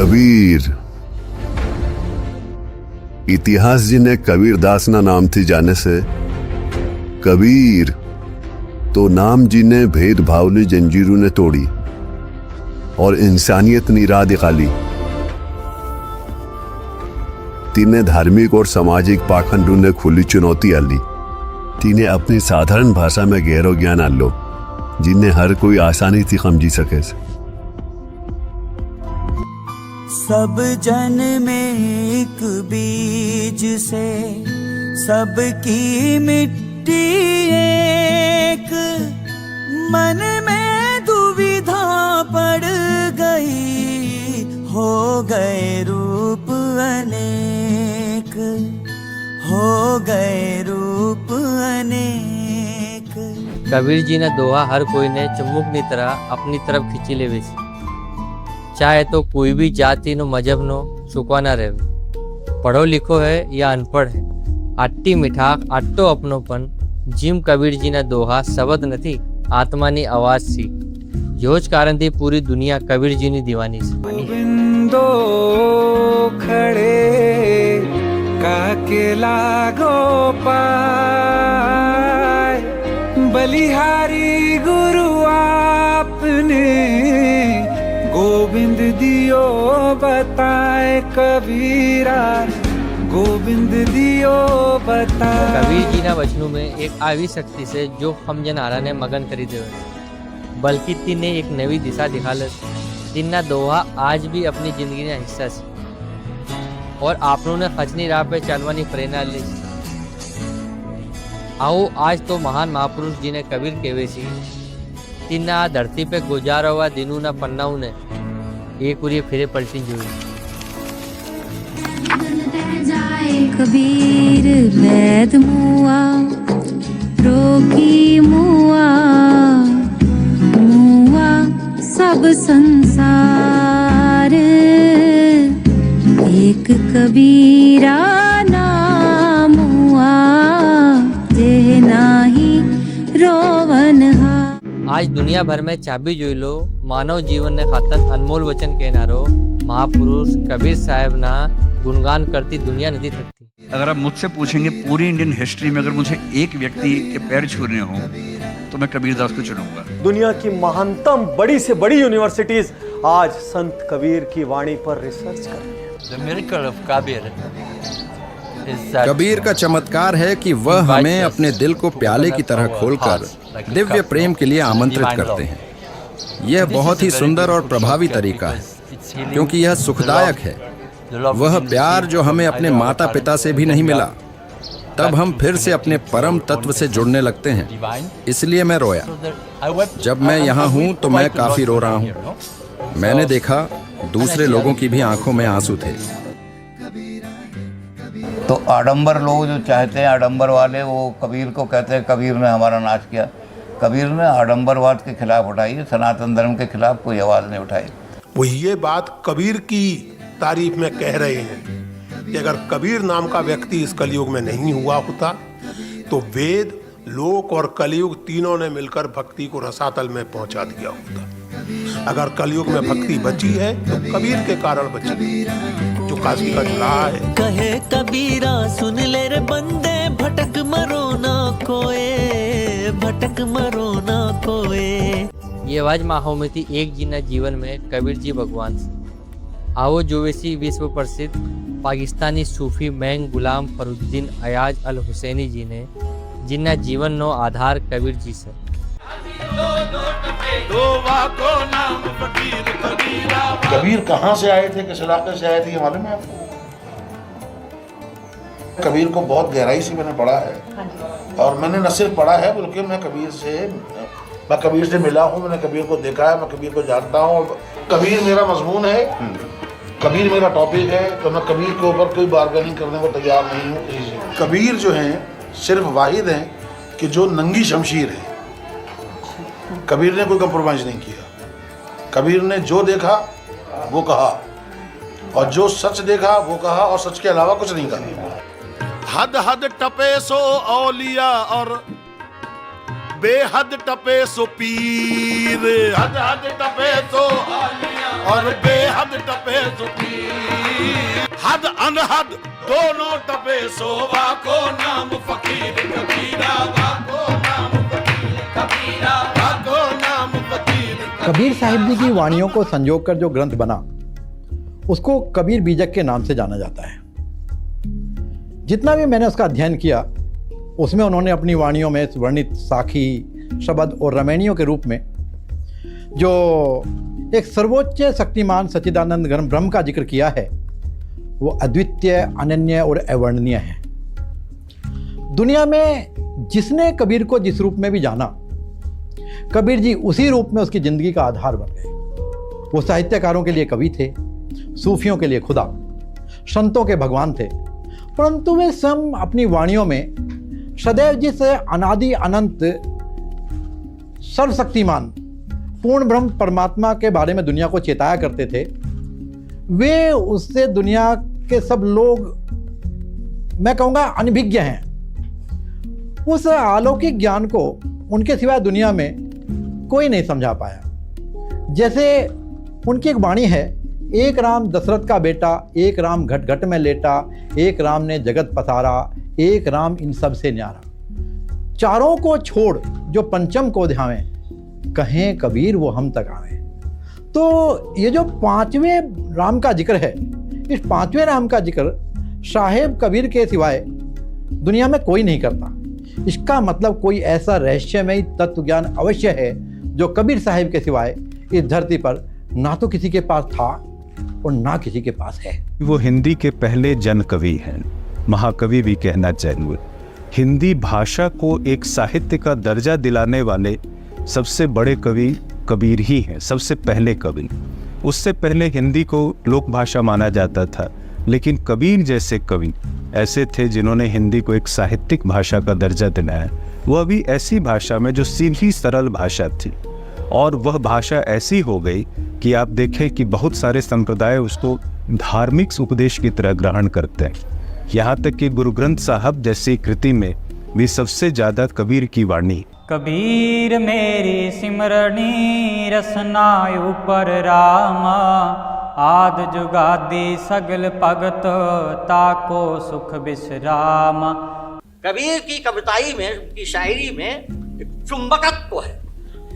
કબીર ઇતિહાસ जिन्हें कबीरदासના નામથી જાણે છે કબીર તો નામ જીને ભેદભાવની જંજીરોને તોડી और इंसानियतની राह दिखाली। तिने धार्मिक और सामाजिक पाखंडों ने खुली चुनौती आली। तिने अपनी साधारण भाषा में गहरो ज्ञान आलो जिन्हें हर कोई आसानी थी समझी सके। सब जन में एक बीज से सबकी मिट्टी एक, मन में दुविधा पड़ गई, हो गए रूप अनेक, हो गए रूप अनेक। કબીરજીના દોહા હર કોઈને ચુંબકની તરહ આપની તરફ ખીંચી લેવે છે। चाहे तो कोई भी जाति नो मजहब नो चूकवा ना रहे, पढ़ो लिखो है या अनपढ़ है, आट्टी मिठाक आट्टो अपनोपन जिम कबीर जी ना दोहा शब्द नहीं आत्मा नी आवाज सी। यो ज कारण थी पूरी दुनिया कबीर जी नी दीवानी से। गोविंदो खड़े काके लागो पाय, बलिहारी गुरु आपने गोविंद दियो बताए कबीरा, गोविंद दियो बताए। कबीर जी ना वचनों में एक आवी शक्ति से जो हम जनारा ने मगन करी दे, बल्कि तिने एक नवी दिशा दिखाले। तिन्ना दोहा आज भी अपनी जिंदगी ना हिस्सा से और आपनों ने खचनी राह पे चलवानी प्रेरणा ली। आओ आज तो महान महापुरुष जी ने कबीर केवे सी तिन्ना धरती पे गुजारा हुआ दिनों ना पन्नाऊ ने एक उरी फिरे पलटी जोई। कबीर वैद मुआ रोगी मुआ, मुआ सब संसार, एक कबीरा नाम हुआ जेह नाही रोवन हा। आज दुनिया भर में चाबी जोई लो मानव जीवन ने खातर अनमोल वचन कहनारो महापुरुष कबीर साहब ना गुणगान करती दुनिया नहीं थकती। अगर आप मुझसे पूछेंगे पूरी इंडियन हिस्ट्री में अगर मुझे एक व्यक्ति के पैर छूने हो तो मैं कबीरदास को चुनूंगा। दुनिया की महानतम बड़ी से बड़ी यूनिवर्सिटीज आज संत कबीर की वाणी पर रिसर्च कर रही है। The miracle of Kabir Kabir का चमत्कार है कि वह हमें अपने दिल को प्याले की तरह खोलकर दिव्य प्रेम के लिए आमंत्रित करते हैं। यह बहुत ही सुंदर और प्रभावी तरीका है क्योंकि यह सुखदायक है। वह प्यार जो हमें अपने माता पिता से भी नहीं मिला, तब हम फिर से अपने परम तत्व से जुड़ने लगते हैं। इसलिए मैं रोया। जब मैं यहाँ हूँ तो मैं काफी रो रहा हूँ। मैंने देखा दूसरे लोगों की भी आंखों में आंसू थे। तो आडंबर लोग जो चाहते हैं, आडंबर वाले, वो कबीर को कहते हैं कबीर ने हमारा नाश किया। कबीर ने आडंबरवाद के खिलाफ उठाई है, सनातन धर्म के खिलाफ कोई आवाज़ नहीं उठाई। वो ये बात कबीर की तारीफ में कह रहे हैं कि अगर कबीर नाम का व्यक्ति इस कलयुग में नहीं हुआ होता तो वेद, लोक और कलयुग तीनों ने मिलकर भक्ति को रसातल में पहुंचा दिया होता। अगर कलयुग में भक्ति बची है तो कबीर के कारण बची, जो काशी का जुलाहा है। कहे कबीरा सुन ले रे बंदे, भटक मरो ना कोए, भटक मरो ना कोए। ये आवाज माहो में थी एक जीना जीवन में कबीर जी भगवान से। आओ जोवेसी विश्व प्रसिद्ध पाकिस्तानी सूफी मैंग गुलाम फरुद्दीन अयाज अल हुसैनी जी ने जिन्ना जीवन नो आधार कबीर जी से। कबीर कहाँ से आए थे, किस इलाके से आए थे, ये मालूम है आपको? कबीर को बहुत गहराई से मैंने पढ़ा है और मैंने न सिर्फ पढ़ा है बल्कि मैं कबीर से मिला हूँ, मैंने कबीर को देखा है, मैं कबीर को जानता हूँ। कबीर मेरा मजमून है, कबीर मेरा टॉपिक है, तो मैं कबीर के ऊपर कोई बार्गेनिंग करने को तैयार नहीं हूँ। कबीर जो हैं सिर्फ वाहिद हैं कि जो नंगी शमशीर है। कबीर ने कोई कंप्रोमाइज नहीं किया। कबीर ने जो देखा वो कहा और जो सच देखा वो कहा और सच के अलावा कुछ नहीं कहा। हद हद टपे सो औलिया और बेहद टपे सो पीर, हद हद टपे सो और बेहद टपे सो पीर, हद अनहद दोनों टपे सो वाको नाम फकीर कबीरा, वाको नाम फकीर कबीरा, वाको नाम फकीर। कबीर साहिब जी की वाणियों को संजोग कर जो ग्रंथ बना उसको कबीर बीजक के नाम से जाना जाता है। जितना भी मैंने उसका अध्ययन किया उसमें उन्होंने अपनी वाणियों में वर्णित साखी, शब्द और रमैनियों के रूप में जो एक सर्वोच्च शक्तिमान सच्चिदानंद घन ब्रह्म का जिक्र किया है वो अद्वितीय, अनन्य और अवर्णनीय है। दुनिया में जिसने कबीर को जिस रूप में भी जाना, कबीर जी उसी रूप में उसकी जिंदगी का आधार बन गए। वो साहित्यकारों के लिए कवि थे, सूफियों के लिए खुदा, संतों के भगवान थे, परंतु वे स्वयं अपनी वाणियों में सदैव जिस अनादि अनंत सर्वशक्तिमान पूर्ण ब्रह्म परमात्मा के बारे में दुनिया को चेताया करते थे, वे उससे दुनिया के सब लोग, मैं कहूँगा, अनभिज्ञ हैं। उस अलौकिक ज्ञान को उनके सिवाय दुनिया में कोई नहीं समझा पाया। जैसे उनकी एक वाणी है, एक राम दशरथ का बेटा, एक राम घट घट में लेटा, एक राम ने जगत पसारा, एक राम इन सब से न्यारा। चारों को छोड़ जो पंचम को ध्यावें, कहें कबीर वो हम तक आवे। तो ये जो पांचवें राम का जिक्र है, इस पांचवें राम का जिक्र साहेब कबीर के सिवाय दुनिया में कोई नहीं करता। इसका मतलब कोई ऐसा रहस्यमयी तत्व ज्ञान अवश्य है जो कबीर साहिब के सिवाय इस धरती पर ना तो किसी के पास था और ना किसी के पास है। वो हिंदी के पहले जन कवि हैं, महाकवि भी कहना चाहिए। हिंदी भाषा को एक साहित्य का दर्जा दिलाने वाले सबसे बड़े कवि कबीर ही हैं, सबसे पहले कवि। उससे पहले हिंदी को लोक भाषा माना जाता था, लेकिन कबीर जैसे कवि ऐसे थे जिन्होंने हिंदी को एक साहित्यिक भाषा का दर्जा दिलाया। वह भी ऐसी भाषा में जो सीधी सरल भाषा थी, और वह भाषा ऐसी हो गई कि आप देखें कि बहुत सारे संप्रदाय उसको धार्मिक उपदेश की तरह ग्रहण करते हैं। यहाँ तक कि गुरु ग्रंथ साहब जैसी कृति में भी सबसे ज़्यादा कबीर की वाणी। कबीर मेरी सिमरनी रसना ऊपर रामा, आद जुगादी सगल भगत ताको सुख विश्रामा। कबीर की कविताई में, उनकी शायरी में एक चुंबकत्व है,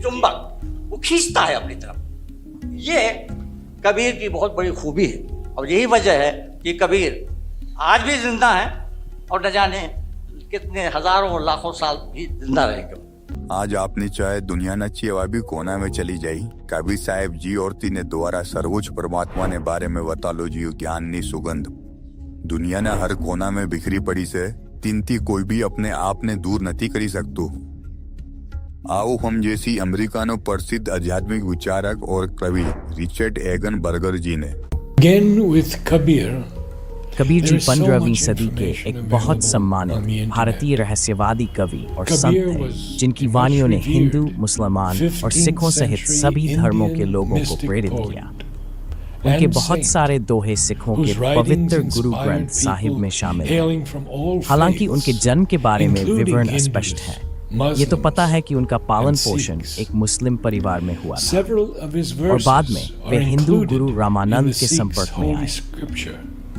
चुंबक वो खींचता है अपनी तरफ। ये कबीर की बहुत बड़ी खूबी है, और यही वजह है कि कबीर आज भी जिंदा है और न जाने कितने हजारों लाखों साल भी जिंदा रहेंगे। आज आपने चाहे दुनिया न चाहिए भी कोना में चली जाई, कबीर साहिब जी और तीने द्वारा सर्वोच्च परमात्मा ने बारे में बता लो जी ज्ञान नी सुगंध। दुनिया ने हर कोना में बिखरी पड़ी से तिनती कोई भी अपने आप ने दूर नहीं करी सकतो। आओ हम जैसी अमेरिका नो प्रसिद्ध आध्यात्मिक विचारक और कवि रिचर्ड एगन बर्गर जी ने कबीर जी 15वीं सदी के एक बहुत सम्मानित भारतीय रहस्यवादी कवि और संत थे, जिनकी वाणियों ने हिंदू, मुसलमान और सिखों सहित सभी धर्मों के लोगों को प्रेरित किया। उनके बहुत सारे दोहे सिखों के पवित्र गुरु ग्रंथ साहिब में शामिल हैं। हालांकि उनके जन्म के बारे में विवरण अस्पष्ट है। ये तो पता है कि उनका पालन पोषण एक मुस्लिम परिवार में हुआ था और बाद में वे हिंदू गुरु रामानंद के संपर्क में आए।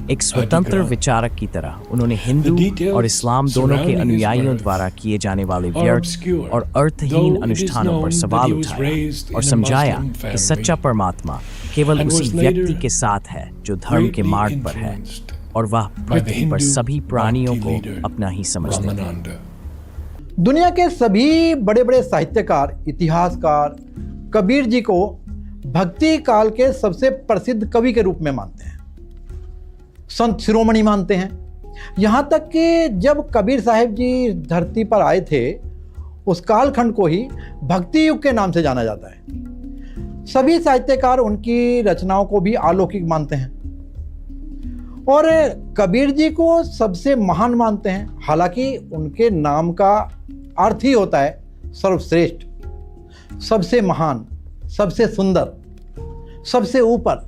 एक स्वतंत्र विचारक की तरह उन्होंने हिंदू और इस्लाम दोनों के अनुयायियों द्वारा किए जाने वाले व्यर्थ और अर्थहीन अनुष्ठानों पर सवाल उठाया और समझाया कि सच्चा परमात्मा केवल उसी व्यक्ति के साथ है जो धर्म के मार्ग पर है, और वह पृथ्वी पर सभी प्राणियों को अपना ही समझते हैं। दुनिया के सभी बड़े बड़े साहित्यकार, इतिहासकार कबीर जी को भक्ति काल के सबसे प्रसिद्ध कवि के रूप में मानते हैं, संत शिरोमणि मानते हैं। यहाँ तक कि जब कबीर साहिब जी धरती पर आए थे, उस कालखंड को ही भक्ति युग के नाम से जाना जाता है। सभी साहित्यकार उनकी रचनाओं को भी अलौकिक मानते हैं और कबीर जी को सबसे महान मानते हैं। हालांकि उनके नाम का अर्थ ही होता है सर्वश्रेष्ठ, सबसे महान, सबसे सुंदर, सबसे ऊपर,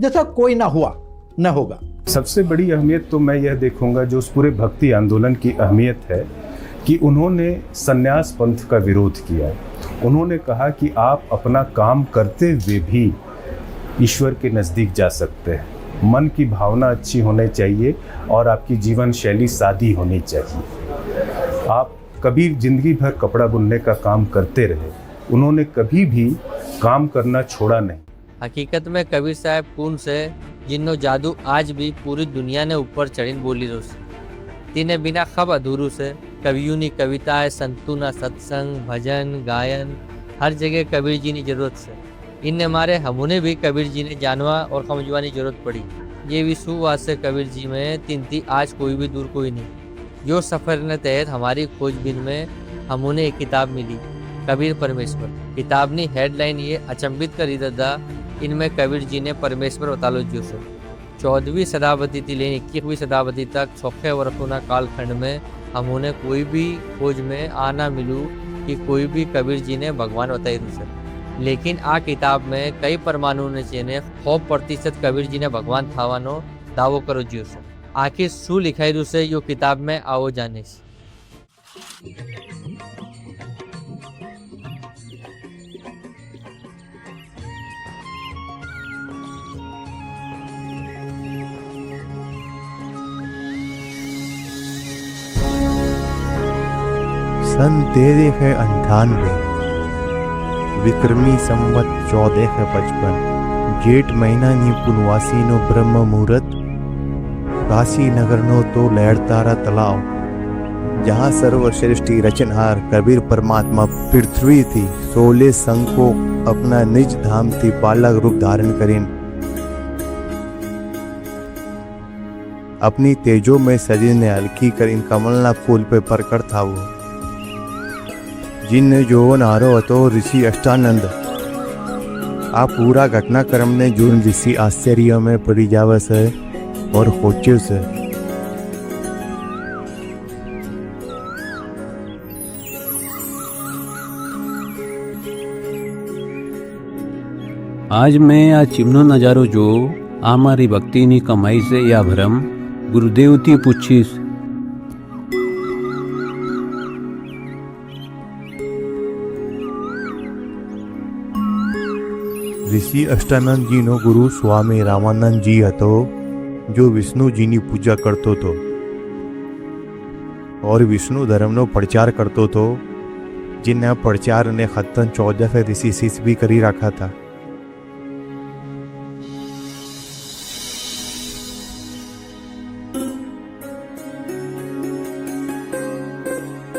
जैसा कोई ना हुआ न होगा। सबसे बड़ी अहमियत तो मैं यह देखूंगा जो उस पूरे भक्ति आंदोलन की अहमियत है कि उन्होंने संन्यास पंथ का विरोध किया। उन्होंने कहा कि आप अपना काम करते हुए भी ईश्वर के नज़दीक जा सकते हैं। मन की भावना अच्छी होनी चाहिए और आपकी जीवन शैली सादी होनी चाहिए। आप कबीर जिंदगी भर कपड़ा बुनने का काम करते रहे, उन्होंने कभी भी काम करना छोड़ा नहीं। हकीकत में कबीर साहब कौन से जिन्नो जादू आज भी पूरी दुनिया ने ऊपर चढ़ीन बोली रोस तीने बिना खब अधूरू से कवियों ने कविताएं संतू ना सत्संग भजन गायन हर जगह कबीर जी की जरूरत से इनने मारे हमने भी कबीर जी ने जानवा और समझवानी जरूरत पड़ी। ये विश्वास से कबीर जी में तिनती आज कोई भी दूर कोई नहीं। जो सफ़र ने तहत हमारी खोजबीन में हमने एक किताब मिली कबीर परमेश्वर। किताब ने हेडलाइन ये अचंभित कर ददा इनमें कबीर जी ने परमेश्वर बतालो जो से 14वीं शताब्दी थी लेकिन 21वीं शताब्दी तक 6 वर्षों कालखंड में हमने कोई भी खोज में आना मिलू कि कोई भी कबीर जी ने भगवान बताई दूसरे। लेकिन आ किताब में कई परमाणु ने 100% कबीर जी ने भगवान थावानो दावो करो जियो से। आखिर शू लिखाई रू से यो किताब में आओ जाने से। सन 1398 विक्रमी संवत 1455 जेठ महीना ની પુનવાસીનો બ્રહ્મ મુહૂર્ત કાશી નગરનો તો લહેરતારા તલાવ जहाँ सर्वश्रेष्ठी रचनहार कबीर परमात्मा पृथ्वी थी 16 संघ को अपना निज धाम थी बालक रूप धारण करीन अपनी तेजो में सजीने हल्की कर इन कमलना फूल पे प्रकट था वो जिनने जोવો नारो હતો ऋषि अष्टानंद। आ पूरा घटनाक्रम ने जून ऋषि आश्चर्य में पड़ी जावे से और खोच्यो से। आज मैं आ चिमनो नजारो जो आ मारी भक्ति नी कमाई से या भरम गुरुदेव थी पूछीस। ऋषि अष्टानंद जी नो गुरु स्वामी रामानंद जी हतो जो विष्णु जी नी पूजा करतो तो और विष्णु धर्म नो प्रचार करतो तो जिन्हें प्रचार ने खतन 14 ऋषि शिष्य भी करी रखा था।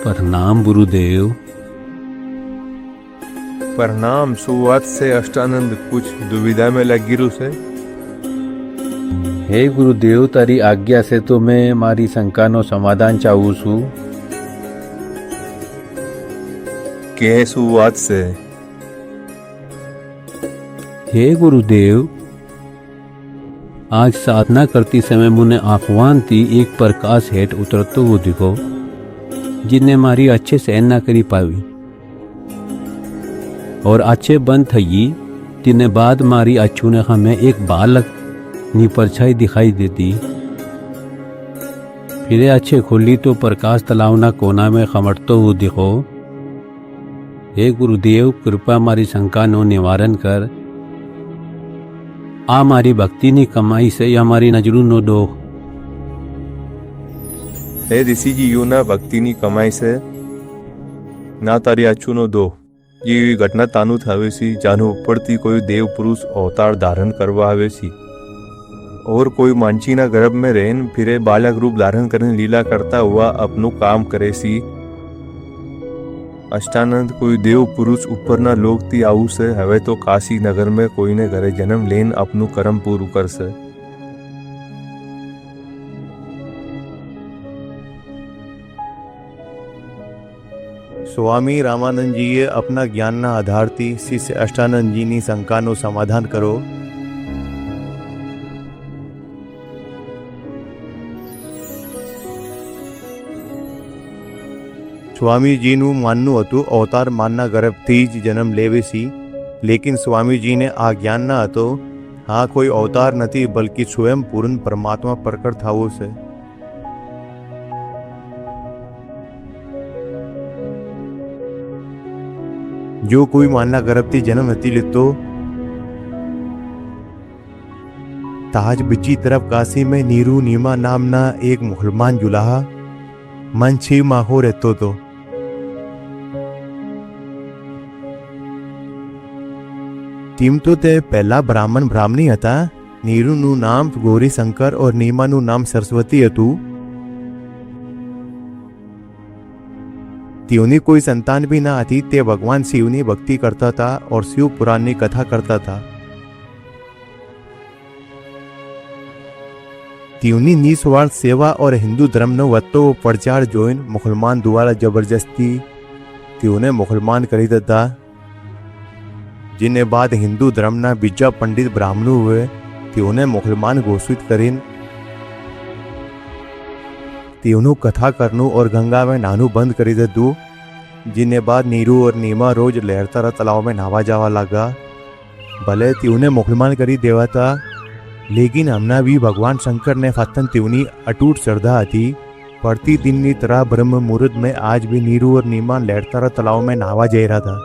प्रणाम गुरुदेव। प्रणाम। शुरुआत से अष्टानंद कुछ दुविधा में लगी रू से। हे गुरुदेव तारी आज्ञा से तो मैं मारी शंका नो समाधान चाहूँ छू। के शुरुआत से। हे गुरुदेव आज साधना करती समय मुने आह्वान थी एक प्रकाश हेठ उतरतो वो दिखो जिनने मारी अच्छे सहन ना करी पावी और अच्छे बंद थी तिने बाद मारी अच्छू ने हमें एक बालक नी परछाई दिखाई देती। फिर अच्छे खोली तो प्रकाश तलावना कोना में खमटतो हुए दिखो। हे गुरुदेव कृपा मारी शंका नो निवारण कर आ मारी भक्ति नी कमाई से या हमारी नजरू नो दो। हे ऋषि जी यू ना भक्ति नी कमाई से ना तारी अच्छू नो दो। ये घटना तानु थावे सी जानो उपरती कोई देव पुरुष अवतार धारण करवा आवे सी और कोई मांची ना गर्भ में रहन फिरे बालक रूप धारण करने लीला करता हुआ अपनो काम करे सी। अष्टानंद कोई देव पुरुष ऊपर ना लोग ती आऊ से हवे तो काशी नगर में कोई ने घरे जन्म लेन अपनो कर्म पूरू कर से। स्वामी रामानंद जी ये अपना ज्ञान ना आधार थी शिष्य अष्टानंद जी नी शंका नो समाधान करो। स्वामी जी नु माननु हतु अवतार मानना गर्भ थी ज जन्म लेवे सी लेकिन स्वामी जी ने आ ज्ञान ना हतो हाँ कोई अवतार नहीं बल्कि स्वयं पूर्ण परमात्मा प्रकट थावो से। जो कोई मानना गर्भથી जन्म નથી લેતો ताज બીજી तरफ काशी में नीरू नीमा नामना एक मुसलमान जुलाहा मन 6 માહો રહેતો હતો टीम तो તે પહેલા બ્રાહ્મણ બ્રાહ્મણી હતા નીરુનું નામ ગૌરી શંકર और નીમાનું નામ સરસ્વતી હતું તેઓની કોઈ સંતાન भी ના હતી તે ભગવાન શિવની ભક્તિ કરતા હતા और शिव पुराणની કથા કરતા હતા તેઓની નિસ્વાર્થ સેવા और हिंदू ધર્મનો વધતો પ્રચાર જોઈને મુસલમાન દ્વારા જબરજસ્તી તેઓને મુસલમાન કરી દીધા जिन्हें बाद हिंदू धर्मना बीजा पंडित ब्राह्मणों हुए તેઓને मुसलमान घोषित કરીને તેઓનું कथा करनू और गंगा में नहानू बंद કરી દીધું जिन्हें बाद नीरू और नीमा रोज लहरता तालाब में नहावा जावा लगा भले તેઓને मुसलमान કરી देवाता लेकिन हमना भी भगवान शंकर ने फतन તેઓની अटूट श्रद्धा थी प्रतिदिन की तरह ब्रह्म मुहूर्त में आज भी नीरू और नीमा लहरता तालाब में नहावा जा रहा था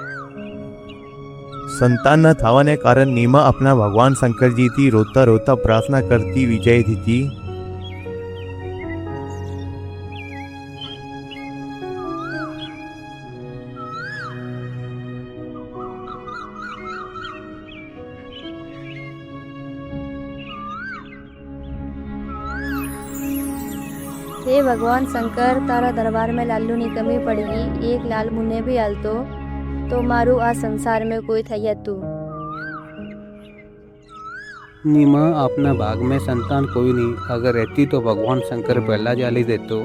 संतान न थावाने कारण नीमा अपना भगवान शंकर जी थी रोता रोता प्रार्थना करती विजय थी हे भगवान शंकर तारा दरबार में लालू ની कमी पड़गी एक लाल मुन्ने भी आलतो तो मारू आ संसार में कोई थैया तू नीमा अपना भाग में संतान कोई नहीं अगर रहती तो भगवान शंकर पहला जाली देतो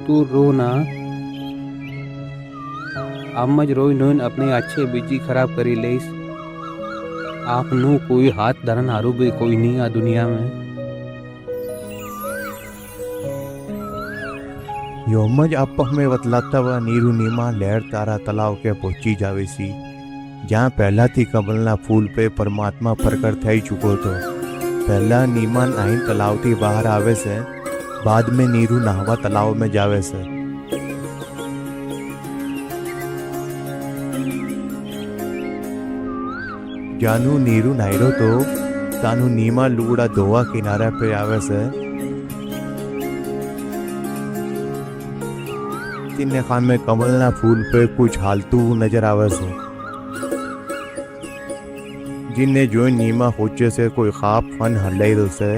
तू रो ना आमज रोई नोइन अपने अच्छे बीजी खराब करी लेस आप नु कोई हाथ धरन हारू भी कोई नहीं आ दुनिया में योमज आप में बतलाता हुआ नीरू नीमा लहर तारा तालाब के पहुंची जावे सी जहाँ पहला थी कमलना फूल पे परमात्मा प्रकट थई चुको तो पहला नीमा नाइन तालाब थी बाहर आवे से बाद में नीरू नहावा तालाब में जावे से जानू नीरू नायरो तो तानू नीमा लुगड़ा धोवा किनारे पे आवे से तीन खान में कमलना फूल पे कुछ हालतू नजर आवे से जिन्हें जो नीमा होचे से कोई खाप फन हल्लाई दो से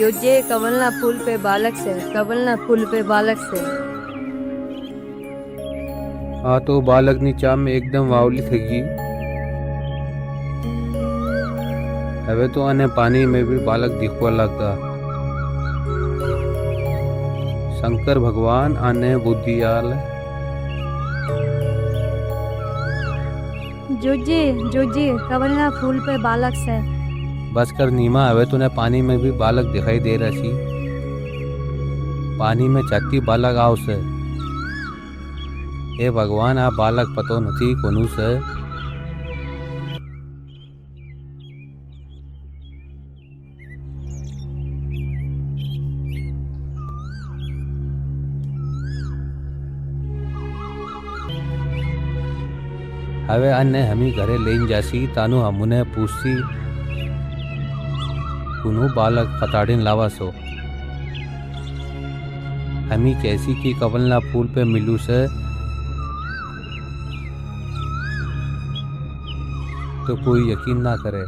जो जे कमलना फूल पे बालक से कमलना फूल पे बालक से हाँ तो बालक नी चाम में एकदम वावली थी हवे तो आने पानी में भी बालक दिखवा लगता शंकर भगवान आने बुद्धियाल जोजी कमलना फूल पे बालक से बस कर नीमा हवे तूने पानी में भी बालक दिखाई दे रही पानी में छाती बालक आओ से हे भगवान आ बालक पतो नहीं कोनू से हवे अन्य हमी घरे लेन जासी तानु हमने पूछसी कुनु बालक फताड़िन लावा सो हमी कैसी की कमलना फूल पे मिलू से तो कोई यकीन ना करे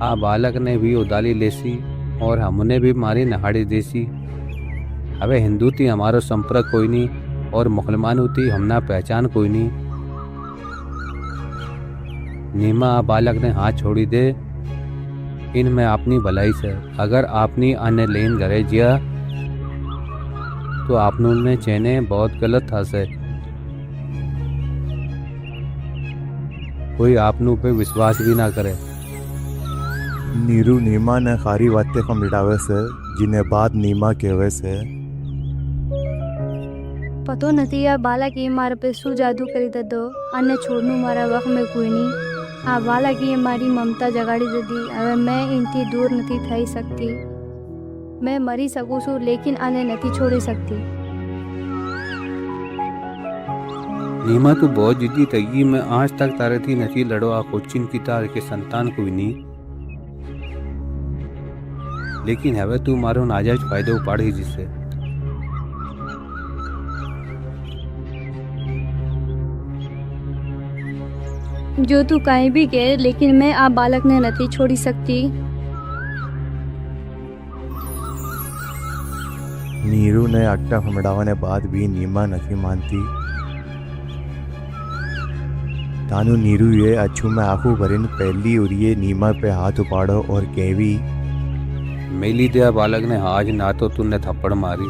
आ बालक ने भी उदाली लेसी और हमने भी मारी नहाड़ी देसी हवे हिंदू थी हमारो संपर्क कोई नहीं और मुसलमान थी हमना पहचान कोई नहीं नीमा बालक ने हाथ छोड़ी दे इनमें अपनी भलाई से अगर आपनी अन्य लेन घरे जिया तो आपनों ने चेने बहुत गलत था से कोई आपनों पे विश्वास भी ना करे नीरू नीमा ने खारी बातें को मिटावे से जिन्हें बाद नीमा कहवे से पतो नहीं आ बालक ये मारे पे शू जादू करी दो अन्य छोड़नू मारा वक्त में कोई नहीं आ बालक ये मारी ममता जगाड़ी दे दी अगर मैं इनती दूर नहीं थई सकती मैं मरी सकूँ छू लेकिन आने नहीं छोड़ी सकती नीमा तो बहुत जिद्दी तगी, मैं आज तक तारे थी नची लड़वा कोचिन की तार के संतान कोई नहीं, लेकिन हवे तू मारो नाजायज फायदे उपाड़ी जिससे। जो तू कहीं भी गए, लेकिन मैं आ बालक ने नहीं छोड़ी सकती। नीरू ने अट्टा फमड़ावाने बाद भी नीमा नहीं मानती। तानु नीरू ये अच्छू में आंखों भरिन पहली उड़िए नीमा पे हाथ उपाड़ो और कहवी, मेली दिया बालक ने आज ना तो तूने थप्पड़ मारी।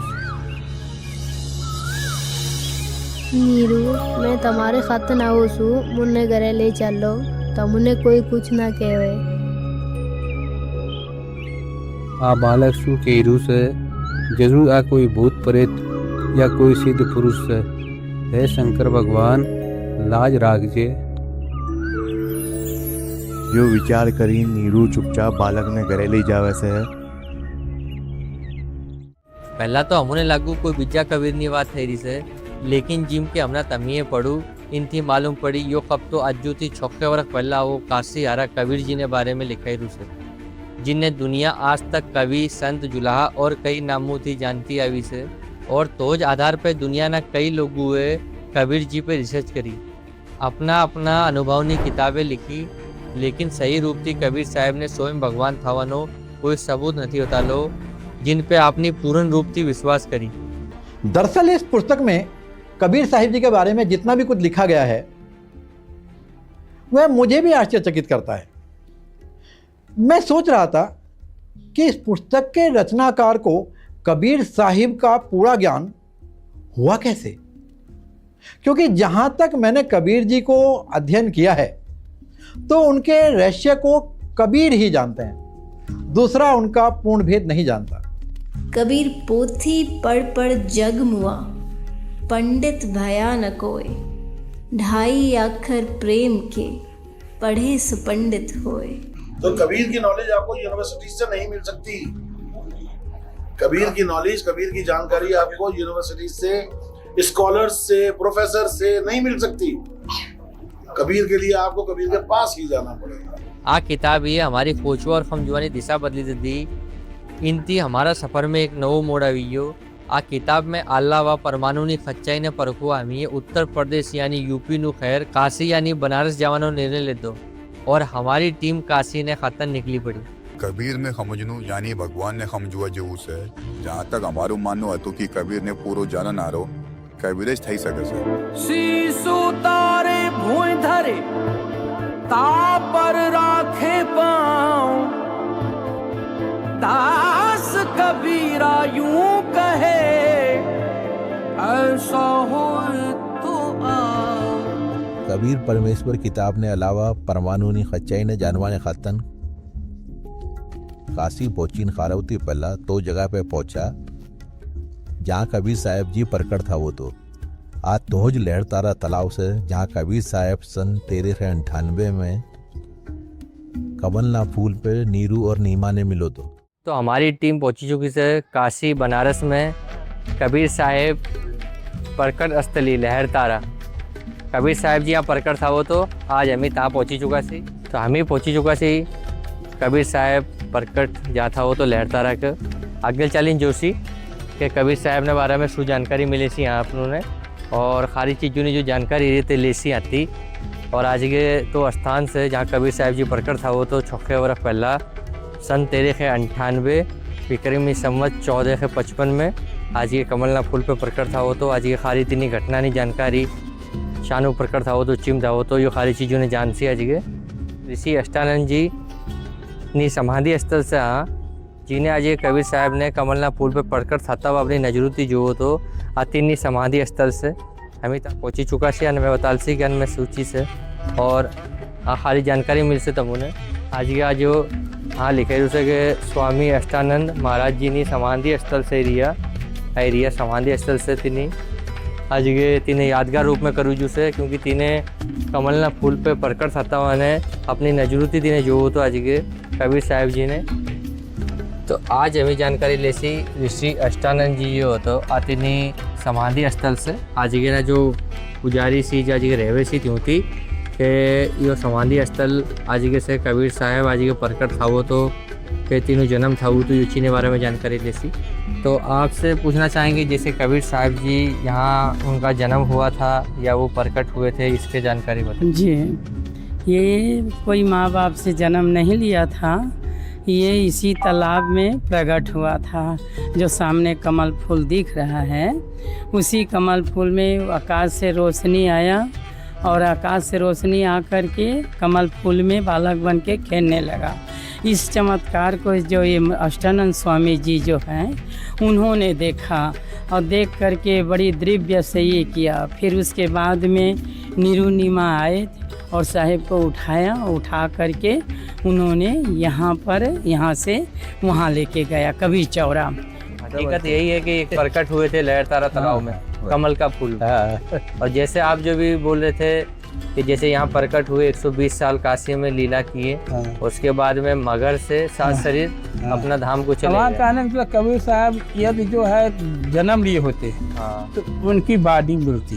नीरू, मैं तुम्हारे खातिर ना हो सू, मुन्ने घरे ले चलो, तमुने कोई कुछ ना कहे। आ बालक सु केरू से जरूर आ कोई भूत प्रेत या कोई सिद्ध पुरुष से। हे शंकर भगवान, लाज राखजे। जो विचार करी नीरू चुपचाप बालक ने घरे ले जावे से। पहला तो हमने लागू कोई बिजा कबीर नी बात थई से, लेकिन जिम के हमने तमिए पढ़ू इन थी मालूम पड़ी यो कब तो अज्जू थी छोके वर्ष पहला वो काशी हारा कबीर जी ने बारे में लिखाई रू से, जिनने दुनिया आज तक कवि संत जुलाहा और कई नामों थी जानती आवी से। और तोज आधार पे दुनिया ना कई लोग हुए कबीर जी पे रिसर्च करी, अपना अपना अनुभव ने किताबें लिखी, लेकिन सही रूप थी कबीर साहब ने स्वयं भगवान थावानो कोई सबूत नहीं होता लो जिन पे आपने पूर्ण रूप थी विश्वास करी। दरअसल इस पुस्तक में कबीर साहिब जी के बारे में जितना भी कुछ लिखा गया है वह मुझे भी आश्चर्यचकित करता है। मैं सोच रहा था कि इस पुस्तक के रचनाकार को कबीर साहिब का पूरा ज्ञान हुआ कैसे, क्योंकि जहां तक मैंने कबीर जी को अध्ययन किया है तो उनके रहस्य को कबीर ही जानते हैं, दूसरा उनका पूर्ण भेद नहीं जानता। कबीर पोथी पढ़ जग मुआ, पंडित भया न कोय, ढाई अक्षर प्रेम के, पढ़े सुपंडित होए। तो कबीर की नॉलेज आपको यूनिवर्सिटी से नहीं मिल सकती। कबीर की नॉलेज, कबीर की जानकारी आपको यूनिवर्सिटी से, स्कॉलर्स से, प्रोफेसर से नहीं मिल सकती। कबीर के लिए आपको कबीर के पास ही जाना पड़ेगा। आ किताब ये हमारी खोजवा और खमजुआनी दिशा बदली दी। इन थी हमारा सफर में एक नवो मोड़ आवियो। आ किताब में आल्ला व परमाणु नी सच्चाई ने परखो हमी उत्तर प्रदेश यानी यूपी नु खैर काशी यानी बनारस जावानो निर्णय ले दो, और हमारी टीम काशी ने खतन निकली पड़ी। कबीर ने समझनू यानी भगवान ने समझुआ जेवू से। जहाँ तक हमारो मानो है तो कि कबीर ने पूरो जाना नारो कबीरेज थई सके से। शीसु तारे भूय धरे ता पर राखे पाँव, दास कबीरा यूं कहे ऐसा हो तो आओ। कबीर परमेश्वर किताब ने अलावा परमाणु नी सच्चाई ने जानवाने खातन काशी पहुंचीन खारवती पहला तो जगह पे पहुंचा जहाँ कबीर साहब जी प्रकट था। वो तो आज तोहज लहर तारा तालाब से जहाँ कबीर साहब सन 1398 में कमलना फूल पे नीरू और नीमा ने मिलो तो हमारी टीम पहुंची चुकी से काशी बनारस में कबीर साहब प्रकट स्थली लहर तारा। कबीर साहब जी यहाँ प्रकट था वो तो आज हमें तहाँ पहुंची चुका सी। तो हम ही पहुंची चुका सी कबीर साहब प्रकट जहाँ था वो तो लहर तारा के आगे चालीन जोशी के कबीर साहब ने बारे में शू जानकारी मिली सी यहाँ अपनों ने, और सारी चीज़ों ने जो जानकारी रहती ले सी आती। और आज के तो स्थान से जहाँ कबीर साहब जी प्रकट था वो तो 6 वर्ष पहला सन 1398 विक्रमी संवत 1455 में आज ये कमलना फूल पे प्रकट था वो तो आज ये खारी तीनी घटना नहीं जानकारी शानू प्रकट था वो तो चिम था वो तो ये खारी चीज़ों ने जान सी। आज के ऋषि अष्टानंद जी नी समाधि स्थल से हाँ जिन्हें आज ये कबीर साहब ने कमलना फूल पे प्रकट था वो अपनी नजरूती जो हो तो आती समाधि स्थल से हमें तक पहुँची चुका सी। मैं बताल सी ज्ञान में सूची से और खाली जानकारी मिल से तब उन्हें आज का जो हाँ लिखे रूसे के स्वामी अष्टानंद महाराज जी ने समाधि स्थल से एरिया समाधि स्थल से तिनी आज के तीने यादगार रूप में करूँ जू से, क्योंकि तीने कमलना फूल पे प्रकट था मैंने अपनी नजरूती तीने जो हो तो आज के कबीर साहब जी ने। तो आज हमें जानकारी लेसी ऋषि अष्टानंद जी हो तो आतिनी समाधि स्थल से आज के ना जो पुजारी सी आज के रहवे सी थी थी कि यो समाधि स्थल आज के से कबीर साहब आज के प्रकट था वो तो के तीनों जन्म था वो तो युची के बारे में जानकारी लेसी। तो आपसे पूछना चाहेंगे जैसे कबीर साहब जी यहाँ उनका जन्म हुआ था या वो प्रकट हुए थे, इसके जानकारी बताइए। जी, ये कोई माँ बाप से जन्म नहीं लिया था, ये इसी तालाब में प्रकट हुआ था। जो सामने कमल फूल दिख रहा है उसी कमल फूल में आकाश से रोशनी आया और आकाश से रोशनी आकर के कमल फूल में बालक बन के खेलने लगा। इस चमत्कार को जो ये अष्टानंद स्वामी जी जो हैं उन्होंने देखा और देख करके बड़ी दिव्य से ये किया। फिर उसके बाद में निरुनिमा आए और साहिब को उठाया, उठा करके उन्होंने यहाँ से वहाँ लेके गया कबीर चौरा। हकीकत यही है कि प्रकट हुए थे लहर तारा तालाब में कमल का फूल। और जैसे आप जो भी बोल रहे थे कि जैसे यहाँ प्रकट हुए 120 साल काशी में लीला किए, उसके बाद में मगर से 7 शरीर अपना धाम को चले गए। कहने मतलब कबीर साहब यदि जो है जन्म लिए होते तो उनकी बॉडी मिलती,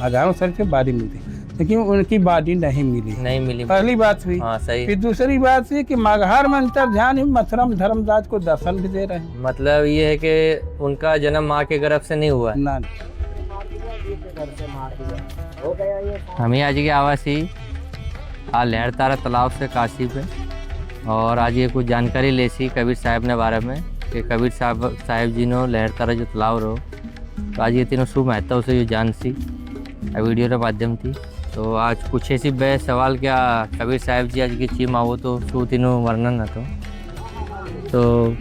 हजारों सर से बॉडी मिलती, लेकिन उनकी बॉडी नहीं मिली। पहली बात हुई। सही। फिर दूसरी बात हुई कि मगहर में अंतर ध्यान मथुरम धर्मदास को दर्शन भी दे रहे हैं। मतलब ये है कि उनका जन्म माँ के गर्भ से नहीं हुआ। ना हम ही आज के आवासी आज लहर तारा तालाब से काशी पे, और आज ये कुछ जानकारी ले सी कबीर साहब ने बारे में कि कबीर साहब जी ने लहर तारा जो तालाब रहो, तो आज ये तीनों शुभ महत्व से ये जान सी वीडियो के माध्यम थी। तो आज कुछ ऐसी बे सवाल क्या कबीर साहब जी आज की चीम आओ तो शू तीनों वर्णन न तो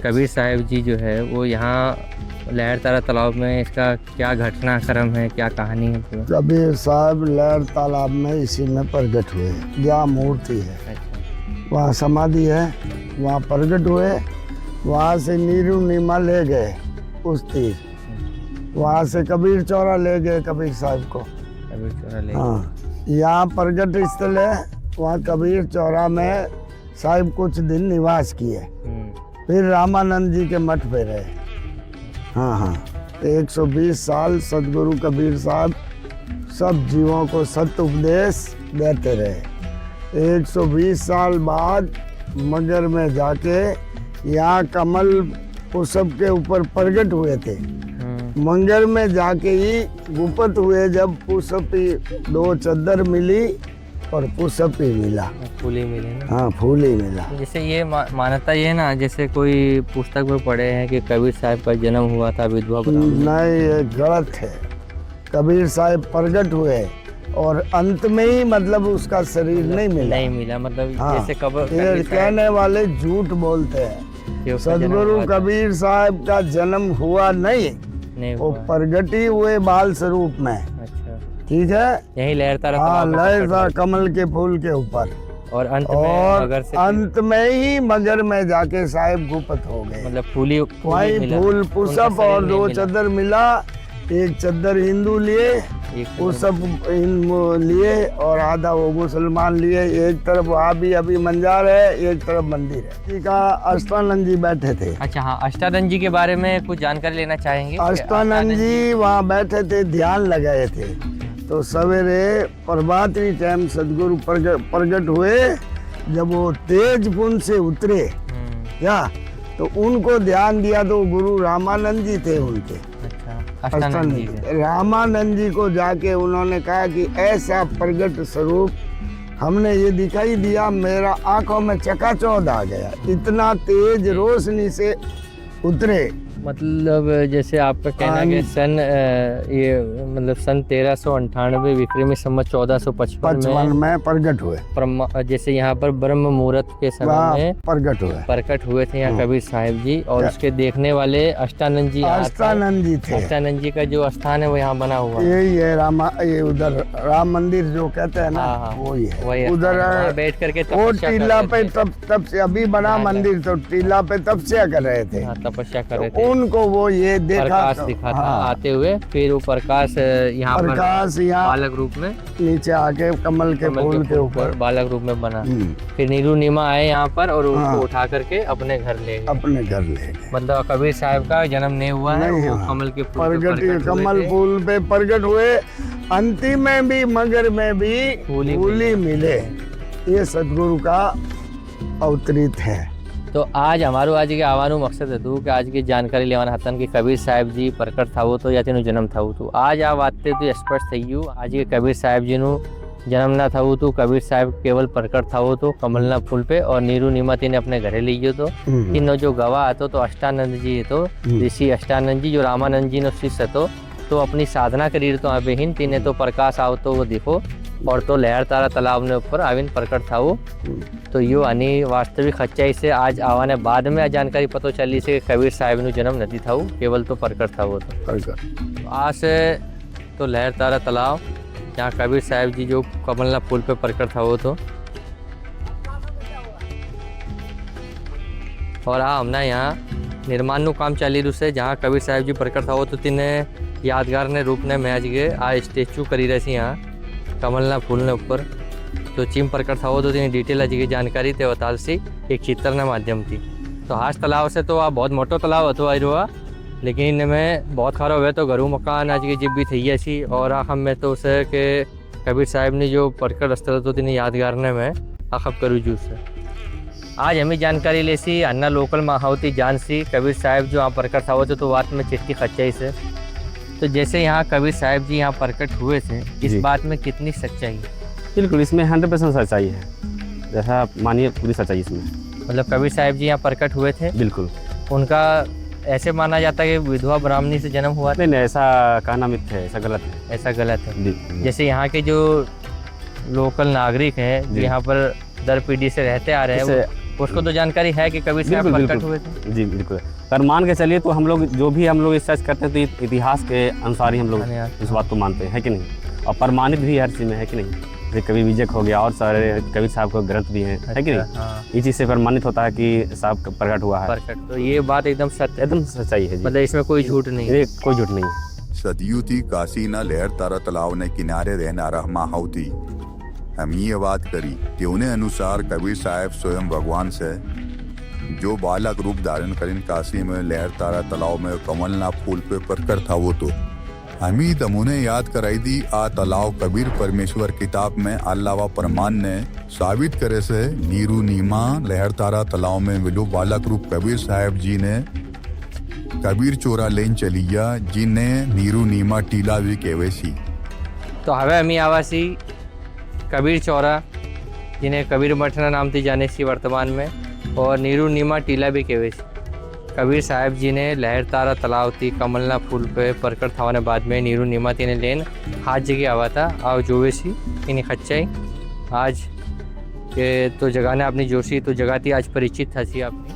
कबीर साहब जी जो है वो यहाँ लहर तारा तालाब में इसका क्या घटनाक्रम है, क्या कहानी है? कबीर साहब लहर तालाब में इसी में प्रकट हुए, यहाँ मूर्ति है, वहाँ समाधि है, वहाँ प्रकट हुए, वहाँ से नीरू नीमा ले गए उस तीर, वहाँ से कबीर चौरा ले गए कबीर साहब को। कबीर चौरा ले हाँ, यहाँ प्रकट स्थल है, वहाँ कबीर चौरा में साहब कुछ दिन निवास किए, फिर रामानंद जी के मठ पे रहे। हाँ, 120 साल सदगुरु कबीर साहब सब जीवों को सत्य उपदेश देते रहे। 120 साल बाद मगर में जाके यहाँ कमल पुष्प के ऊपर प्रकट हुए थे। मंगर में जाके ही गुप्त हुए, जब पुष्प 2 चद्दर मिली और पुष्प ही मिला, फूल ही मिले ना। हाँ, फूल ही मिला। जैसे ये मान्यता ये ना, जैसे कोई पुस्तक में पढ़े हैं कि कबीर साहब का जन्म हुआ था विधवा नहीं, ये गलत है। कबीर साहब प्रकट हुए और अंत में ही मतलब उसका शरीर नहीं मिला। मतलब हाँ, जैसे ये कहने वाले झूठ बोलते हैं। सदगुरु कबीर साहब का जन्म हुआ नहीं, वो प्रगट ही हुए बाल स्वरूप में। ठीक है, यही लहर तारा लहर तारा कमल के फूल के ऊपर, और अंत में ही मगर में जाके साहिब गुप्त हो गए। मतलब फूली फूल पुष्प और 2 चद्दर मिला, एक चद्दर हिंदू लिए, पुष्प लिए और आधा वो मुसलमान लिए। एक तरफ वहाँ भी अभी मंजार है, एक तरफ मंदिर है। जी का अष्टानंद जी बैठे थे। अच्छा, हाँ, अष्टानंद जी के बारे में कुछ जानकारी लेना चाहेंगे? अष्टानंद जी वहाँ बैठे थे, ध्यान लगाए थे, तो सवेरे प्रभाती टाइम सदगुरु प्रकट हुए। जब वो तेज पुंज से उतरे क्या, तो उनको ध्यान दिया तो गुरु रामानंद जी थे उनके। अष्टानंद जी रामानंद जी को जाके उन्होंने कहा कि ऐसा प्रकट स्वरूप हमने ये दिखाई दिया, मेरा आंखों में चकाचौंध आ गया, इतना तेज रोशनी से उतरे। मतलब जैसे आपका कहना है कि सन 1398 विक्रमी संवत 1455 में प्रकट हुए। जैसे यहाँ पर ब्रह्म मुहूर्त के समय में प्रकट हुए थे यहाँ कबीर साहिब जी, और उसके देखने वाले अष्टानंद जी थे। अष्टानंद जी का जो स्थान है वो यहाँ बना हुआ यही है, ये उधर राम मंदिर जो कहते हैं ना, वही है। उधर बैठ करके वो टीला पे तब से अभी बना मंदिर, तो टीला पे तपस्या कर रहे थे। तपस्या कर रहे थे। उनको वो ये देखा प्रकाश दिखा था आते हुए, फिर वो प्रकाश यहाँ पर बालक रूप में नीचे आके कमल के फूल के ऊपर बालक रूप में बना। फिर नीरू नीमा आए यहाँ पर और उनको उठा करके अपने घर ले गए। अपने घर ले गए। मतलब कबीर साहब का जन्म नहीं हुआ है, वो कमल के कमल फूल पे प्रकट हुए। अंतिम में भी मगर में भी फूली मिले, ये सदगुरु का अवतरित है। तो आज हमारो आज के आवानो मकसद है कि आज की जानकारी लेवाना हतन कि कबीर साहब जी प्रकट था वो तो या तेनो जन्म था वो तो आज आप आते तो स्पष्ट थी यू आज के कबीर साहब जी नु जन्म ना था वो तो कबीर साहब केवल प्रकट था वो तो कमलना फूल पे और नीरू नीमा ने अपने घरे लीजिए तो तीनों जो गवाह तो अष्टानंद जी है तो ऋषि अष्टानंद जी जो रामानंद जी नो शिष्य तो अपनी साधना करी तो अबेहिन तीने तो प्रकाश आओ तो वो देखो और तो लहर तारा तालाब ने ऊपर आविन प्रकट था वो। तो यो यानी वास्तविक सच्चाई से आज आवाने बाद में जानकारी पता चली से कबीर साहब नु जन्म नहीं था वो, केवल तो प्रकट था वो तो आज से तो लहर तारा तालाब जहाँ कबीर साहब जी जो कमलना फूल पे प्रकट था वो तो और हमने यहाँ निर्माण नु काम चाली रू से जहाँ कबीर साहब जी प्रकट था वो तो तीन यादगार ने रूप ने मैच गए आ स्टेचू करी रही थी यहाँ कमलना फूल ने ऊपर तो चिम प्रकट था वो तो तीन डिटेल आज की जानकारी थे बताल सी एक चित्र ने माध्यम थी। तो हाथ तालाब से तो बहुत मोटो तालाब હતો आई रुआ, लेकिन इनमें बहुत खराब हुआ तो घरों मकान आज की जिब भी थी ऐसी और हम में तो उसे के कबीर साहब ने जो प्रकट स्थल तो तीन यादगार ने में आखब करूँ जू से आज हमें जानकारी ले सी अन्ना लोकल माहौती जान सी कबीर साहब जो यहाँ प्रकट था वो तो बात में चिट्ठी सच्चाई से। तो जैसे यहाँ कबीर साहब जी यहाँ प्रकट हुए थे इस बात में कितनी सच्चाई है? बिल्कुल इसमें 100% सच्चाई है, जैसा मानिए पूरी सच्चाई इसमें। मतलब कबीर साहब जी यहाँ प्रकट हुए थे? बिल्कुल। उनका ऐसे माना जाता है कि विधवा ब्राह्मणी से जन्म हुआ? नहीं, ऐसा कहना मिथ्या है, ऐसा गलत है। ऐसा गलत है। जैसे यहाँ के जो लोकल नागरिक हैं यहाँ पर दर पीढ़ी से रहते आ रहे हैं उसको तो जानकारी है कि कबीर साहब प्रकट हुए थे? जी बिल्कुल। पर मान के चलिए तो हम लोग जो भी हम लोग रिसर्च करते हैं तो इतिहास के अनुसार ही हम लोग इस बात को मानते हैं कि नहीं, और प्रमाणित भी हर चीज़ में है कि नहीं। जैसे कवि विजय हो गया और सारे कबीर साहब को ग्रंथ भी हैं, है कि नहीं। इस चीज़ से प्रमाणित होता है कि साहब प्रकट हुआ है। प्रकट तो ये बात एकदम एकदम सच्चाई है। मतलब इसमें कोई झूठ नहीं है? कोई झूठ नहीं है। सदियों थी काशी ना लहर तारा तालाब ने किनारे रहना रहा होती। हम ये बात करी कि उन्हें अनुसार कबीर साहब स्वयं भगवान से जो बालक रूप धारण करीन काशी में लहर तारा तालाब में कमलना फूल पे प्रकट था वो तो हमी तमुने याद कराई दी आ तालाब कबीर परमेश्वर किताब में अल्लाह प्रमाण ने साबित करे से नीरू नीमा लहर तारा तालाब में मिलो बालक रूप कबीर साहब जी ने कबीर चोरा लेन चलिया जिन्हें नीरू नीमा टीला भी कहवेसी। तो हवे हमी आवासी कबीर चौरा जिन्हें कबीर मठना नाम थी जाने सी वर्तमान में और नीरू नीमा टीला भी कहवे कबीर साहब जी ने लहर तारा तालाब थी कमलना फूल पे प्रकट थाने बाद में नीरू नीमा तीने लेन हाथ जगह आवा था आओ जोवे सी इन्हें खच्चाई आज के तो जगह ने अपनी जोशी तो जगह थी आज परिचित था सी आपने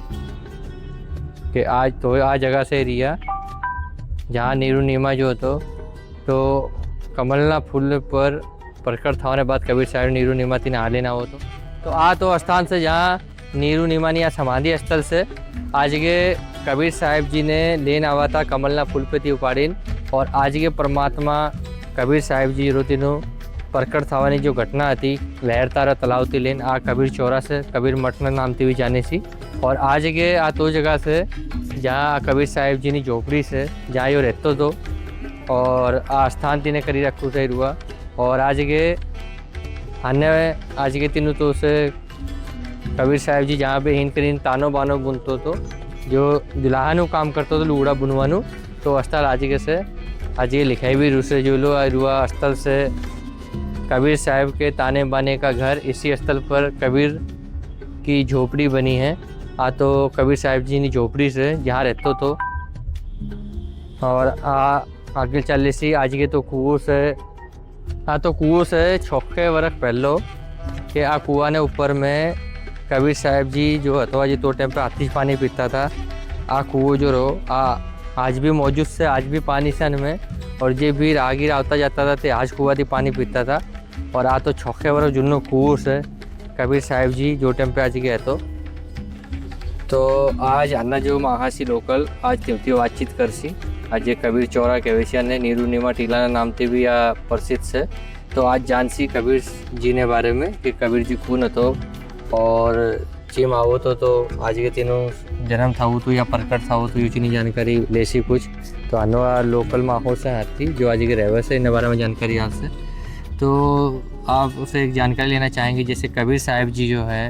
कि आज तो आ जगह से रिया जहाँ नीरू नीमा जो तो कमलना फूल पर प्रकट थाने बाद कबीर साहब नीरू नीमा तीन हाले ना हो तो आ तो स्थान से जहाँ नीरू नीमा या समाधि स्थल से आज के कबीर साहब जी ने लेन आवा था कमलना फूल पे थी उपाड़ीन और आज के परमात्मा कबीर साहब जी रो तीनों प्रकट थावानी जो घटना थी लहर तारा तालाब थी लेन आ कबीर चौरा से कबीर मठना नाम थी भी जाने सी और आज के आ तो जगह से जहाँ कबीर साहब जी ने झोपड़ी से जहाँ यो रहते तो और आ स्थान तीने करी रखू सही हुआ और आज के अन्य आज के तीनों तो उसे कबीर साहब जी जहाँ पे हिंद करीन तानो बानो बुनतो तो जो दुल्हानु काम करते तो लूड़ा बुनवानु तो स्थल आज के से आज ये लिखाई भी रूसे जो लो रुआ स्थल से कबीर साहब के ताने बाने का घर इसी स्थल पर कबीर की झोपड़ी बनी है। आ तो कबीर साहब जी ने झोपड़ी से जहाँ रहते तो और आगे चल सी आज के तो कुओं से तो कुओं से 6 वर्ष पहलो कि आ कुआ ने ऊपर में कबीर साहब जी जो हथवा जी तो टाइम पे आतिश पानी पीता था आ कुओं जो रो आज भी मौजूद से आज भी पानी सन में और जे भी राहगीर आता जाता था तो आज कुआ थी पानी पीता था और आ तो 6 वर्ष जुन्नो कुओं से कबीर साहब जी जो टाइम पे आज गए तो તો આજ આજના જો મહાસી લોકલ આજ તેમથી વાતચીત કરશી. આજે કબીર ચોરા કહેવાય છે અને નીરુનિમા ટીલાના નામથી બી આ પ્રસિદ્ધ છે. તો आज जानसी कबीर जी ने बारे में कि कबीर जी कौन હતો और જેમ આવો તો આજે કે તેનો જન્મ થવું હતું या प्रकट થવું હતું એની जानकारी લેશી कुछ. तो આનો આ લોકલ માહોલ से हाथी जो आज के रहवे से इन बारे में जानकारी आपसे. तो आप उसे एक जानकारी लेना चाहेंगे जैसे कबीर साहब जी जो है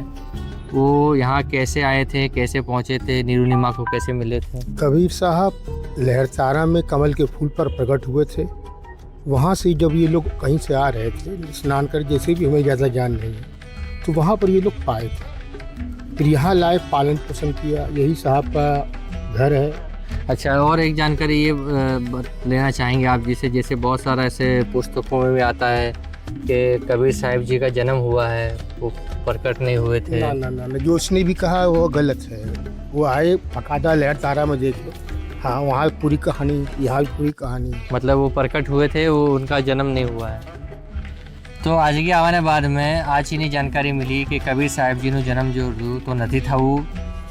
वो यहाँ कैसे आए थे, कैसे पहुँचे थे, नीरुनिमा को कैसे मिले थे? कबीर साहब लहरतारा में कमल के फूल पर प्रकट हुए थे. वहाँ से जब ये लोग कहीं से आ रहे थे स्नान कर, जैसे भी हमें ज़्यादा ज्ञान नहीं है, तो वहाँ पर ये लोग पाए थे. फिर यहाँ लाए, पालन पोषण किया. यही साहब का घर है. अच्छा, और एक जानकारी ये लेना चाहेंगे आप जिसे जैसे बहुत सारा ऐसे पुस्तकों में भी आता है कि कबीर साहब जी का जन्म हुआ है, वो प्रकट नहीं हुए थे. ना ना ना, जो उसने भी कहा है वो गलत है. वो आए बकायदा लहरतारा में देखे. हाँ, वहाँ पूरी कहानी, यहाँ पूरी कहानी. मतलब वो प्रकट हुए थे, वो उनका जन्म नहीं हुआ है. तो आज की आवाने बाद में आज ही जानकारी मिली कि कबीर साहब जी નું जन्म जो तो નથી થવું.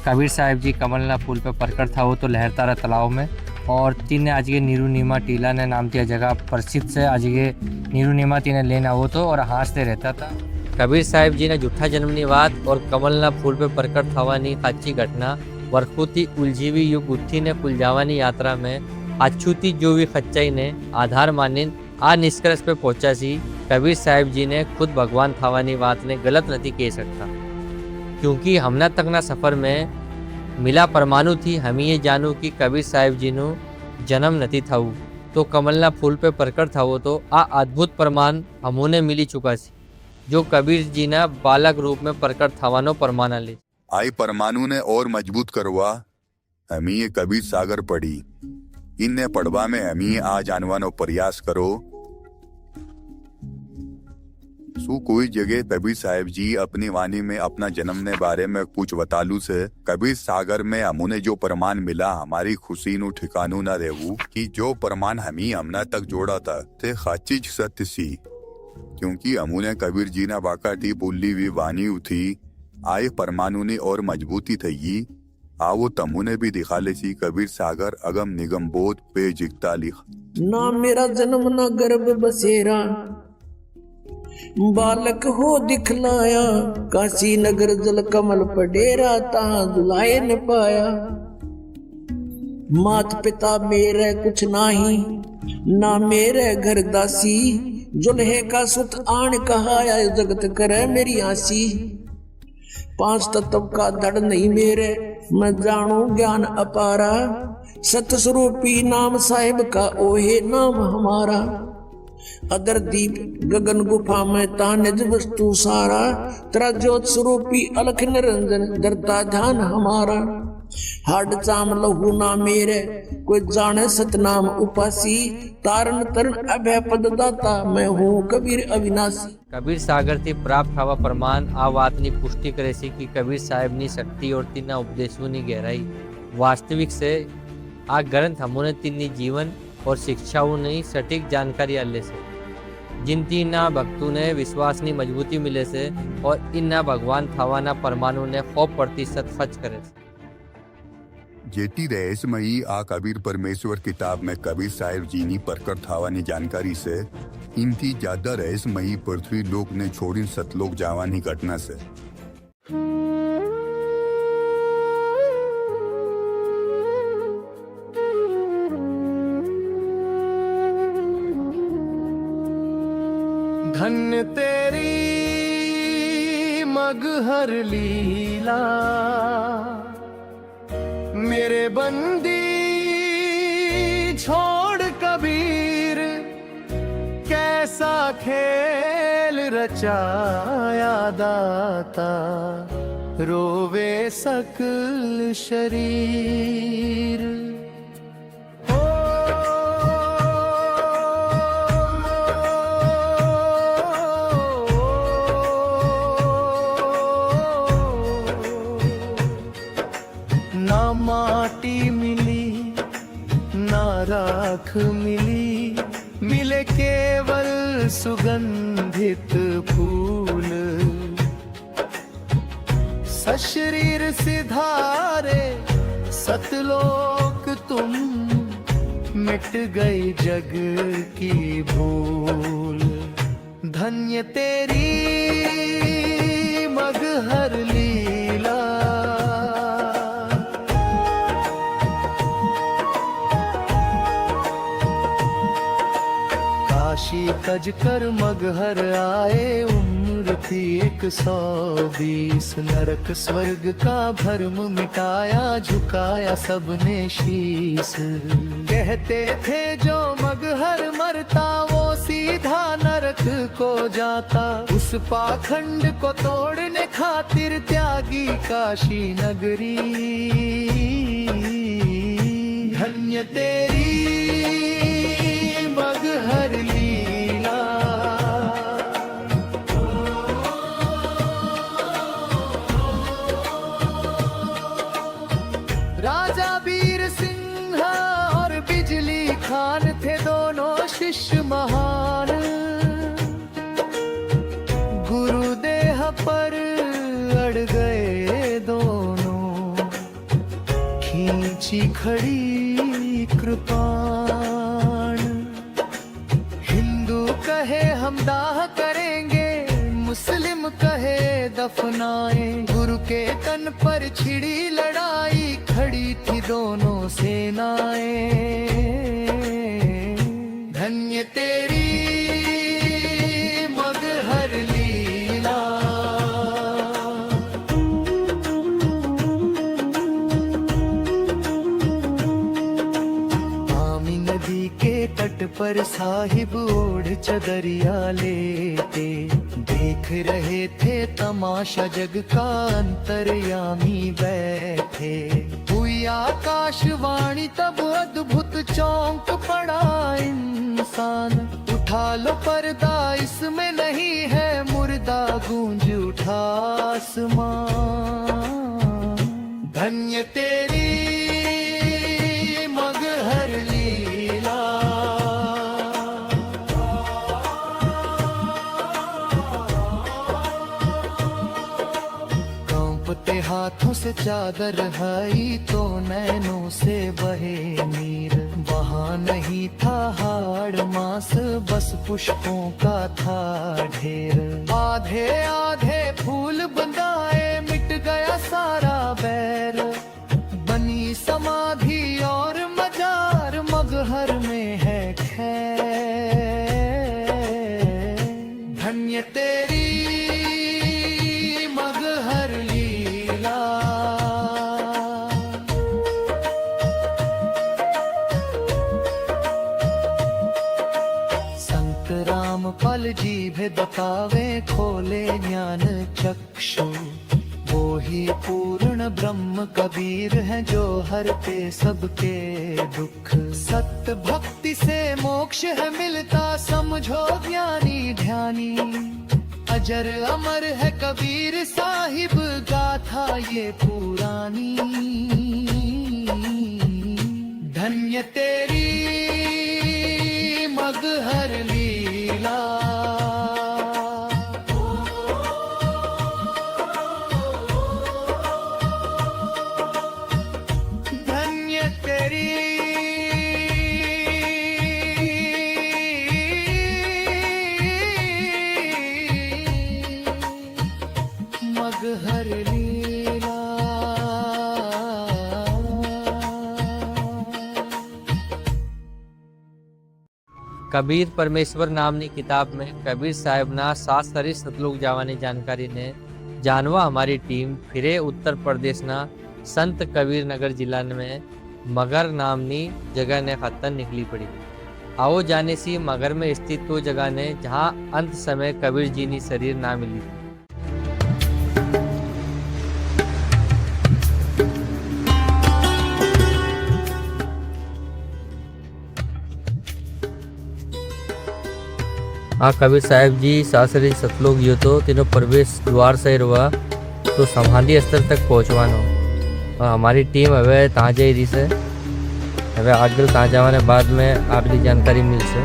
कबीर साहब जी कमलना फूल पर प्रकट था वो तो लहरतारा तालाब में. और तीन आज के नीरुनिमा टीला ने नाम की जगह प्रसिद्ध से आज के नीरुनिमा तीन लेना हो तो और हासते रहता था. कबीर साहब जी ने जूठा जन्मनी बात और कमलना फूल पर प्रकट થવાની સાચી ઘટના वर्षों उलझीवी युग उठी ने कुलजावानी यात्रा में अछूती जो भी सच्चाई ने आधार मानी आ निष्कर्ष पे पहुंचा सी. कबीर साहब जी ने खुद भगवान थावानी बात ने गलत नहीं कह सकता क्योंकि हमना तकना सफ़र में मिला परमाणु थी. हम ये जानू कि कबीर साहब जी नु जन्म नहीं थाऊ तो कमलना फूल पे प्रकट थावो तो आ अद्भुत प्रमाण हमोने मिली चुका सी जो कबीर जी ना बालक रूप में प्रकट थावानो प्रमाण आले. आई परमाणु ने और मजबूत करवा हमी ये कबीर सागर पढ़ी. इनने पढ़वा में हमी आ जानवानो प्रयास करो. सु कोई जगह कबीर साहब जी अपनी वाणी में अपना जन्म ने बारे में कुछ बतालू से कबीर सागर में हमने जो प्रमाण मिला हमारी खुशी नु ठिकानू न रहू कि जो प्रमाण हमी हमना तक जोड़ा था ते खाचीज सत्य सी. क्योंकि हमने कबीर जी ना बाकाटी बोली हुई वाणी उठी आए परमाणु ने और मजबूती थी. आओ तमुने भी दिखा ले सी कबीर सागर अगम निगम बोध पे जिगता लिख. ना मेरा जन्म ना गर्भ बसेरा बालक हो दिखलाया. काशी नगर जल कमल पडेरा तहाँ दुलाए न पाया. मात पिता मेरे कुछ नाही ना मेरे घर दासी. जुल्हे का सुत आन कहाया जगत करे मेरी आसी. 5 तत्व का धड़ नहीं मेरे मैं जानू ज्ञान अपारा. सतस्वरूपी नाम साहिब का ओहे नाम हमारा. अदर दीप गगन गुफा में तानिज वस्तु सारा. तेरा ज्योत स्वरूपी अलख निरंजन दरता ध्यान हमारा. हाड चाम लहू ना मेरे कोई जाने सतनाम उपासी. तारण तरण अभय पद दाता मैं हूँ कबीर अविनाशी. कबीर सागर थी प्राप्त थवा प्रमाण आ वातनी पुष्टि करे सी कि कबीर साहेब नी शक्ति और तीना उपदेशों नी गहराई वास्तविक से आ ग्रंथ हमने तीन जीवन और शिक्षाओं ने सटीक जानकारी आले से जिन तीना भक्तों ने विश्वास नी मजबूती मिले से और इन्ना भगवान थावाना परमाणु ने 100% सच करे से. जेती रहस्यमयी आ कबीर परमेश्वर किताब में कबीर साहब जी नी प्रकट थावानी जानकारी से इनकी ज्यादा रहस्यमयी पृथ्वी लोक ने छोड़ी सतलोक जावानी घटना से. धन्य तेरी मगहर लीला मेरे बंदी छोड़ कबीर. कैसा खेल रचाया दाता रोवे सकल शरीर. ना माटी मिली ना राख मिली मिले केवल सुगंधित फूल. सशरीर सिधारे सतलोक तुम, मिट गई जग की भूल। धन्य तेरी मगहर लीला, काशी कज कर मगहर आए, उम्र थी 120। नरक स्वर्ग का भरम मिटाया, झुकाया सबने शीस। कहते थे जो मगहर मरता, वो सीधा नरक को जाता। उस पाखंड को तोड़ने खातिर त्यागी काशी नगरी। धन्य तेरी मगहर लीला, राजा वीर सिंह और बिजली खान थे दोनों शिष्य महान। गुरुदेह पर अड़ गए दोनों, खींची खड़ी कृपाण। हिंदू कहे हम दाह करेंगे, मुस्लिम कहे दफनाए। गुरु के तन पर छिड़ी लड़ाई, खड़ी थी दोनों सेनाएं। धन्य तेरी मगहर लीला, आमी नदी के तट पर साहिब ओढ़ चदरिया लेते। देख रहे थे तमाशा जग का, अंतर्यामी बैठे। हुई आकाशवाणी तब अद्भुत, चौंक पड़ा इंसान। उठा लो पर्दा, इसमें नहीं है मुर्दा, गूंज उठा आसमान। धन्य तेरी मगहर लीला, कांपते हाथों से चादर हई, तो नैनों से बहे नीर। वहाँ नहीं था हाड़ मास, बस पुष्पों का था ढेर। आधे आधे फूल बंधाए, मिट गया सारा बैर। बनी समाधि और मजार, मगहर में है खैर। धन्य तेरी मगहर लीला, संत रामपाल जी भी बतावे, खोले ज्ञान चक्षु। वो ही पूर्ण ब्रह्म कबीर है, जो हरते सबके दुख। सत्य भक्ति से मोक्ष है मिलता, समझो ज्ञानी ध्यानी। अजर अमर है कबीर साहिब, गाथा ये पुरानी। धन्य तेरी मगहर लीला, धन्य तेरी मगहर लीला। કબીર પરમેશ્વર નામની કિતાબ में કબીર સાહેબના 7 સરી સતલોક જવાની જાણકારીને જાણવા અમારી ટીમ ફિરે ઉત્તર પ્રદેશના સંત કબીરનગર જિલ્લામાં મગર નામની જગ્યાને ખાતર નીકળી પડી। आओ जाने सी मगर में स्थित वो जगह ने जहाँ अंत समय कबीर जी की शरीर ना मिली। हाँ कबीर साहब जी सासरी सतलोक जो तो तीनों प्रवेश द्वार से रहा तो समाधि स्तर तक पहुँचवानो। हमारी टीम हवे तहाँ जा रही से, हवे आगे तहाँ जाने बाद में आगली जानकारी मिल से।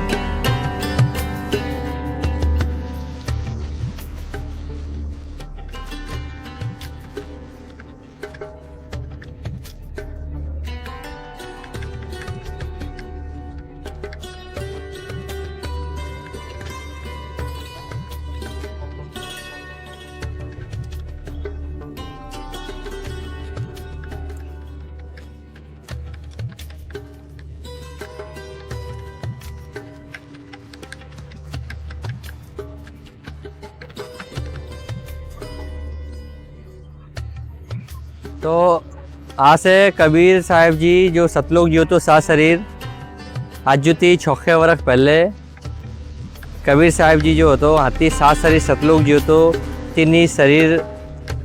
तो आज से कबीर साहिब जी जो सतलोक जियो तो सा शरीर आज जो थी 6 वर्ष पहले कबीर साहिब जी जो होतो हाथी 7 शरीर सतलोक जियो तो तीन शरीर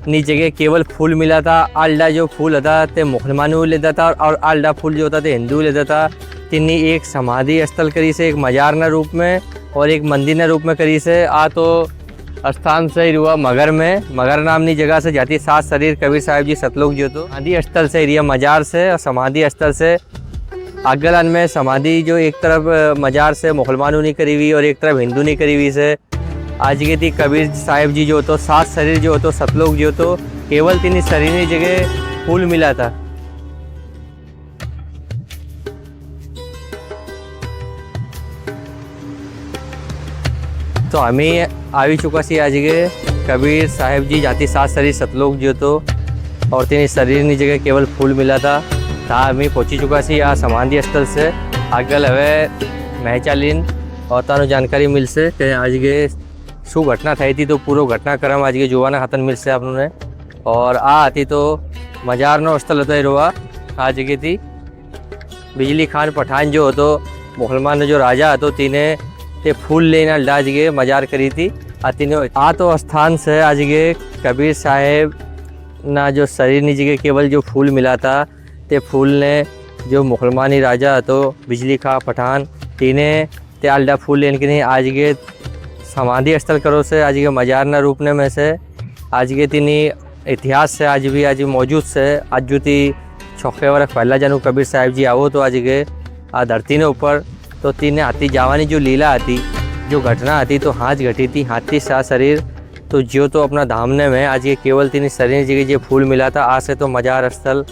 नी जगह केवल फूल मिला था। आल्डा जो फूल था ते मुसलमानों लेता था और आल्डा फूल जो होता ते हिंदू लेता था। तिन्नी एक समाधि स्थल करी से, एक मजार न रूप में और एक मंदिर न रूप में करी से। आ तो स्थान से हुआ मगर में, मगर नामनी जगह से जाती 7 शरीर कबीर साहिब जी सतलोक जो तो समाधि स्थल से रिया मजार से और समाधि स्थल से आगलन में समाधि जो एक तरफ मजार से मुसलमानों ने करी हुई और एक तरफ हिंदू ने करी हुई से। आज के थी कबीर साहिब जी जो तो 7 शरीर जो तो सतलोक जो तो केवल 3 शरीर की जगह फूल मिला था। तो हमें आ चुका सी आज के कबीर साहिब जी जाती 7 शरीर सतलोक जो तो और 3 शरीर की जगह केवल फूल मिला था। हमें पहुंची चुका सी आ समाधि स्थल से आगल हवे महचालीन और तानो जानकारी मिल से कि आज के शू घटना थी थी। तो पूरा घटनाक्रम आज के जोवाना खातन मिल से आपने और आ आती तो मजार नो स्थल होता रोआ आज के थी बिजली खान पठान जो हो तो मुसलमान जो राजा तो तीने ते फूल लेना लाज के मजार करी थी। आ तो स्थान से आज के कबीर साहेब ना जो शरीर नी जगह केवल जो फूल मिला था ते फूल ने जो मुसलमानी राजा तो बिजली खा पठान तीने ते आल्डा फूल लेने के नहीं आज के समाधि स्थल करो से आज के मजार न रूपने में से आज के तीनी इतिहास से आज भी मौजूद से आज जो थी 6 वर्ष पहला जानू कबीर साहिब जी आओ तो आज के आ धरती ने ऊपर तो तीन हाथी जावानी जो लीला आती जो घटना आती तो हाथ घटी थी हाथी 7 शरीर तो जो तो अपना धामने में आज ये केवल 3 शरीर जगह जो फूल मिला था। आज से तो मजार स्थल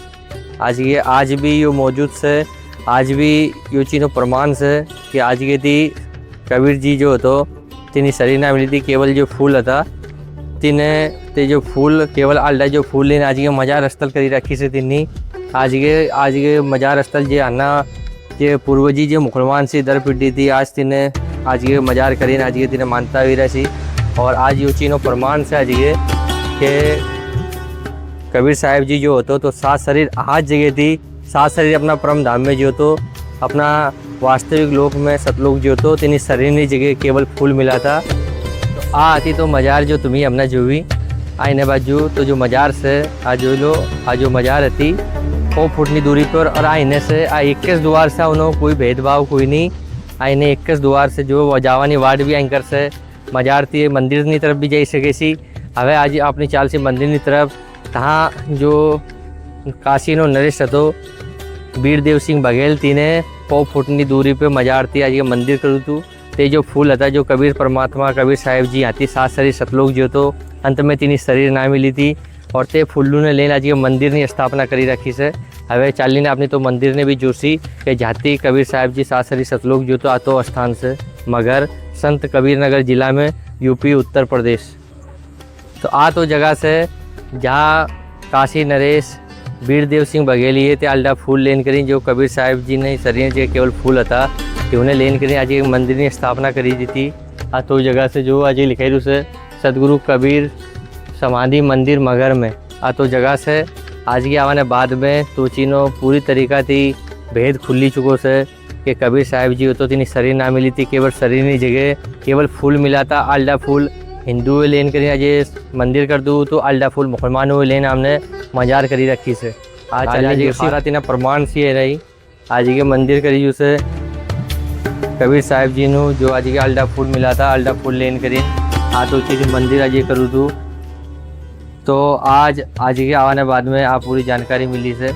आज भी यो मौजूद से आज भी यो चीज़ों प्रमाण से कि आज के थी कबीर जी जो तो 3 शरीर ना मिली थी केवल जो फूल था तीने ते जो फूल केवल आल्डा जो फूल लेने आज के मजार स्थल करी रखी से तीनी आज के मजार स्थल जे आना जे पूर्वजी जो मुसलमान से दर पीढ़ी थी आज तीने आज के मजार करीन आज के तीने मानता भी रही और आज यो चीज़ों प्रमाण से आज के कबीर साहिब जी जो होतो तो 7 शरीर आज जगह थी 7 शरीर अपना परम धाम में जो तो अपना वास्तविक लोक में सतलोक जो तो 3 शरीर की जगह केवल फूल मिला था। तो आती तो मजार जो तुम्हें हमने जो भी आईने बाजू तो जो मजार से आज जो मजार थी 100 फुटनी दूरी पर और आईने से 21 द्वार से उन्होंने कोई भेदभाव कोई नहीं आईने 21 द्वार से जो जावानी वार्ड भी एंकर से मजार थी मंदिर की तरफ भी जा सके सी। हवे आज अपनी चाल से मंदिर की तरफ तहाँ जो काशी नो नरेश तो वीरदेव सिंह बघेल तीने 100 फुटनी दूरी पे मजार थी आज ये मंदिर करूँ तू ते जो फूल था जो कबीर परमात्मा कबीर साहिब जी आती 7 शरीर सतलोक जो तो अंत में 3 शरीर ना मिली थी और ते फुल्लू ने लेन आज ये मंदिर की स्थापना करी रखी से। हवे चाली ने अपनी तो मंदिर ने भी जोशी कि जाती कबीर साहिब जी 7 शरीर सतलोक जो तो आतो स्थान से मगर संत कबीर नगर जिला में यूपी उत्तर प्रदेश। तो आ तो जगह से जहाँ काशी नरेश वीरदेव सिंह बघेल ये थे आल्डा फूल लेन करी जो कबीर साहिब जी ने शरीर जो केवल फूल था कि उन्हें लेन करी आज एक मंदिर की स्थापना करी दी थी। आ तो जगह से जो आज लिखाई से सदगुरु कबीर समाधि मंदिर मगर में आ तो जगह से आज की आवाने बाद में तो चीनो पूरी तरीका थी भेद खुली चुको से कि कबीर साहिब जी तो तीन शरीर ना मिली थी केवल शरीर की जगह केवल फूल मिला था। आल्डा फूल हिंदू लेन करी आज मंदिर कर दूँ तो आल्डा फूल मुसलमानों लेन हमने मजार करी रखी से। आज सारा तीन प्रमाण सी है रही आज के मंदिर करी उसे कबीर साहिब जी ने जो आज के आल्डा फूल मिला था आल्डा फूल लेन करी आ तो चीज मंदिर आज करूँ तू तो आज के आवाने बाद में आप पूरी जानकारी मिली से।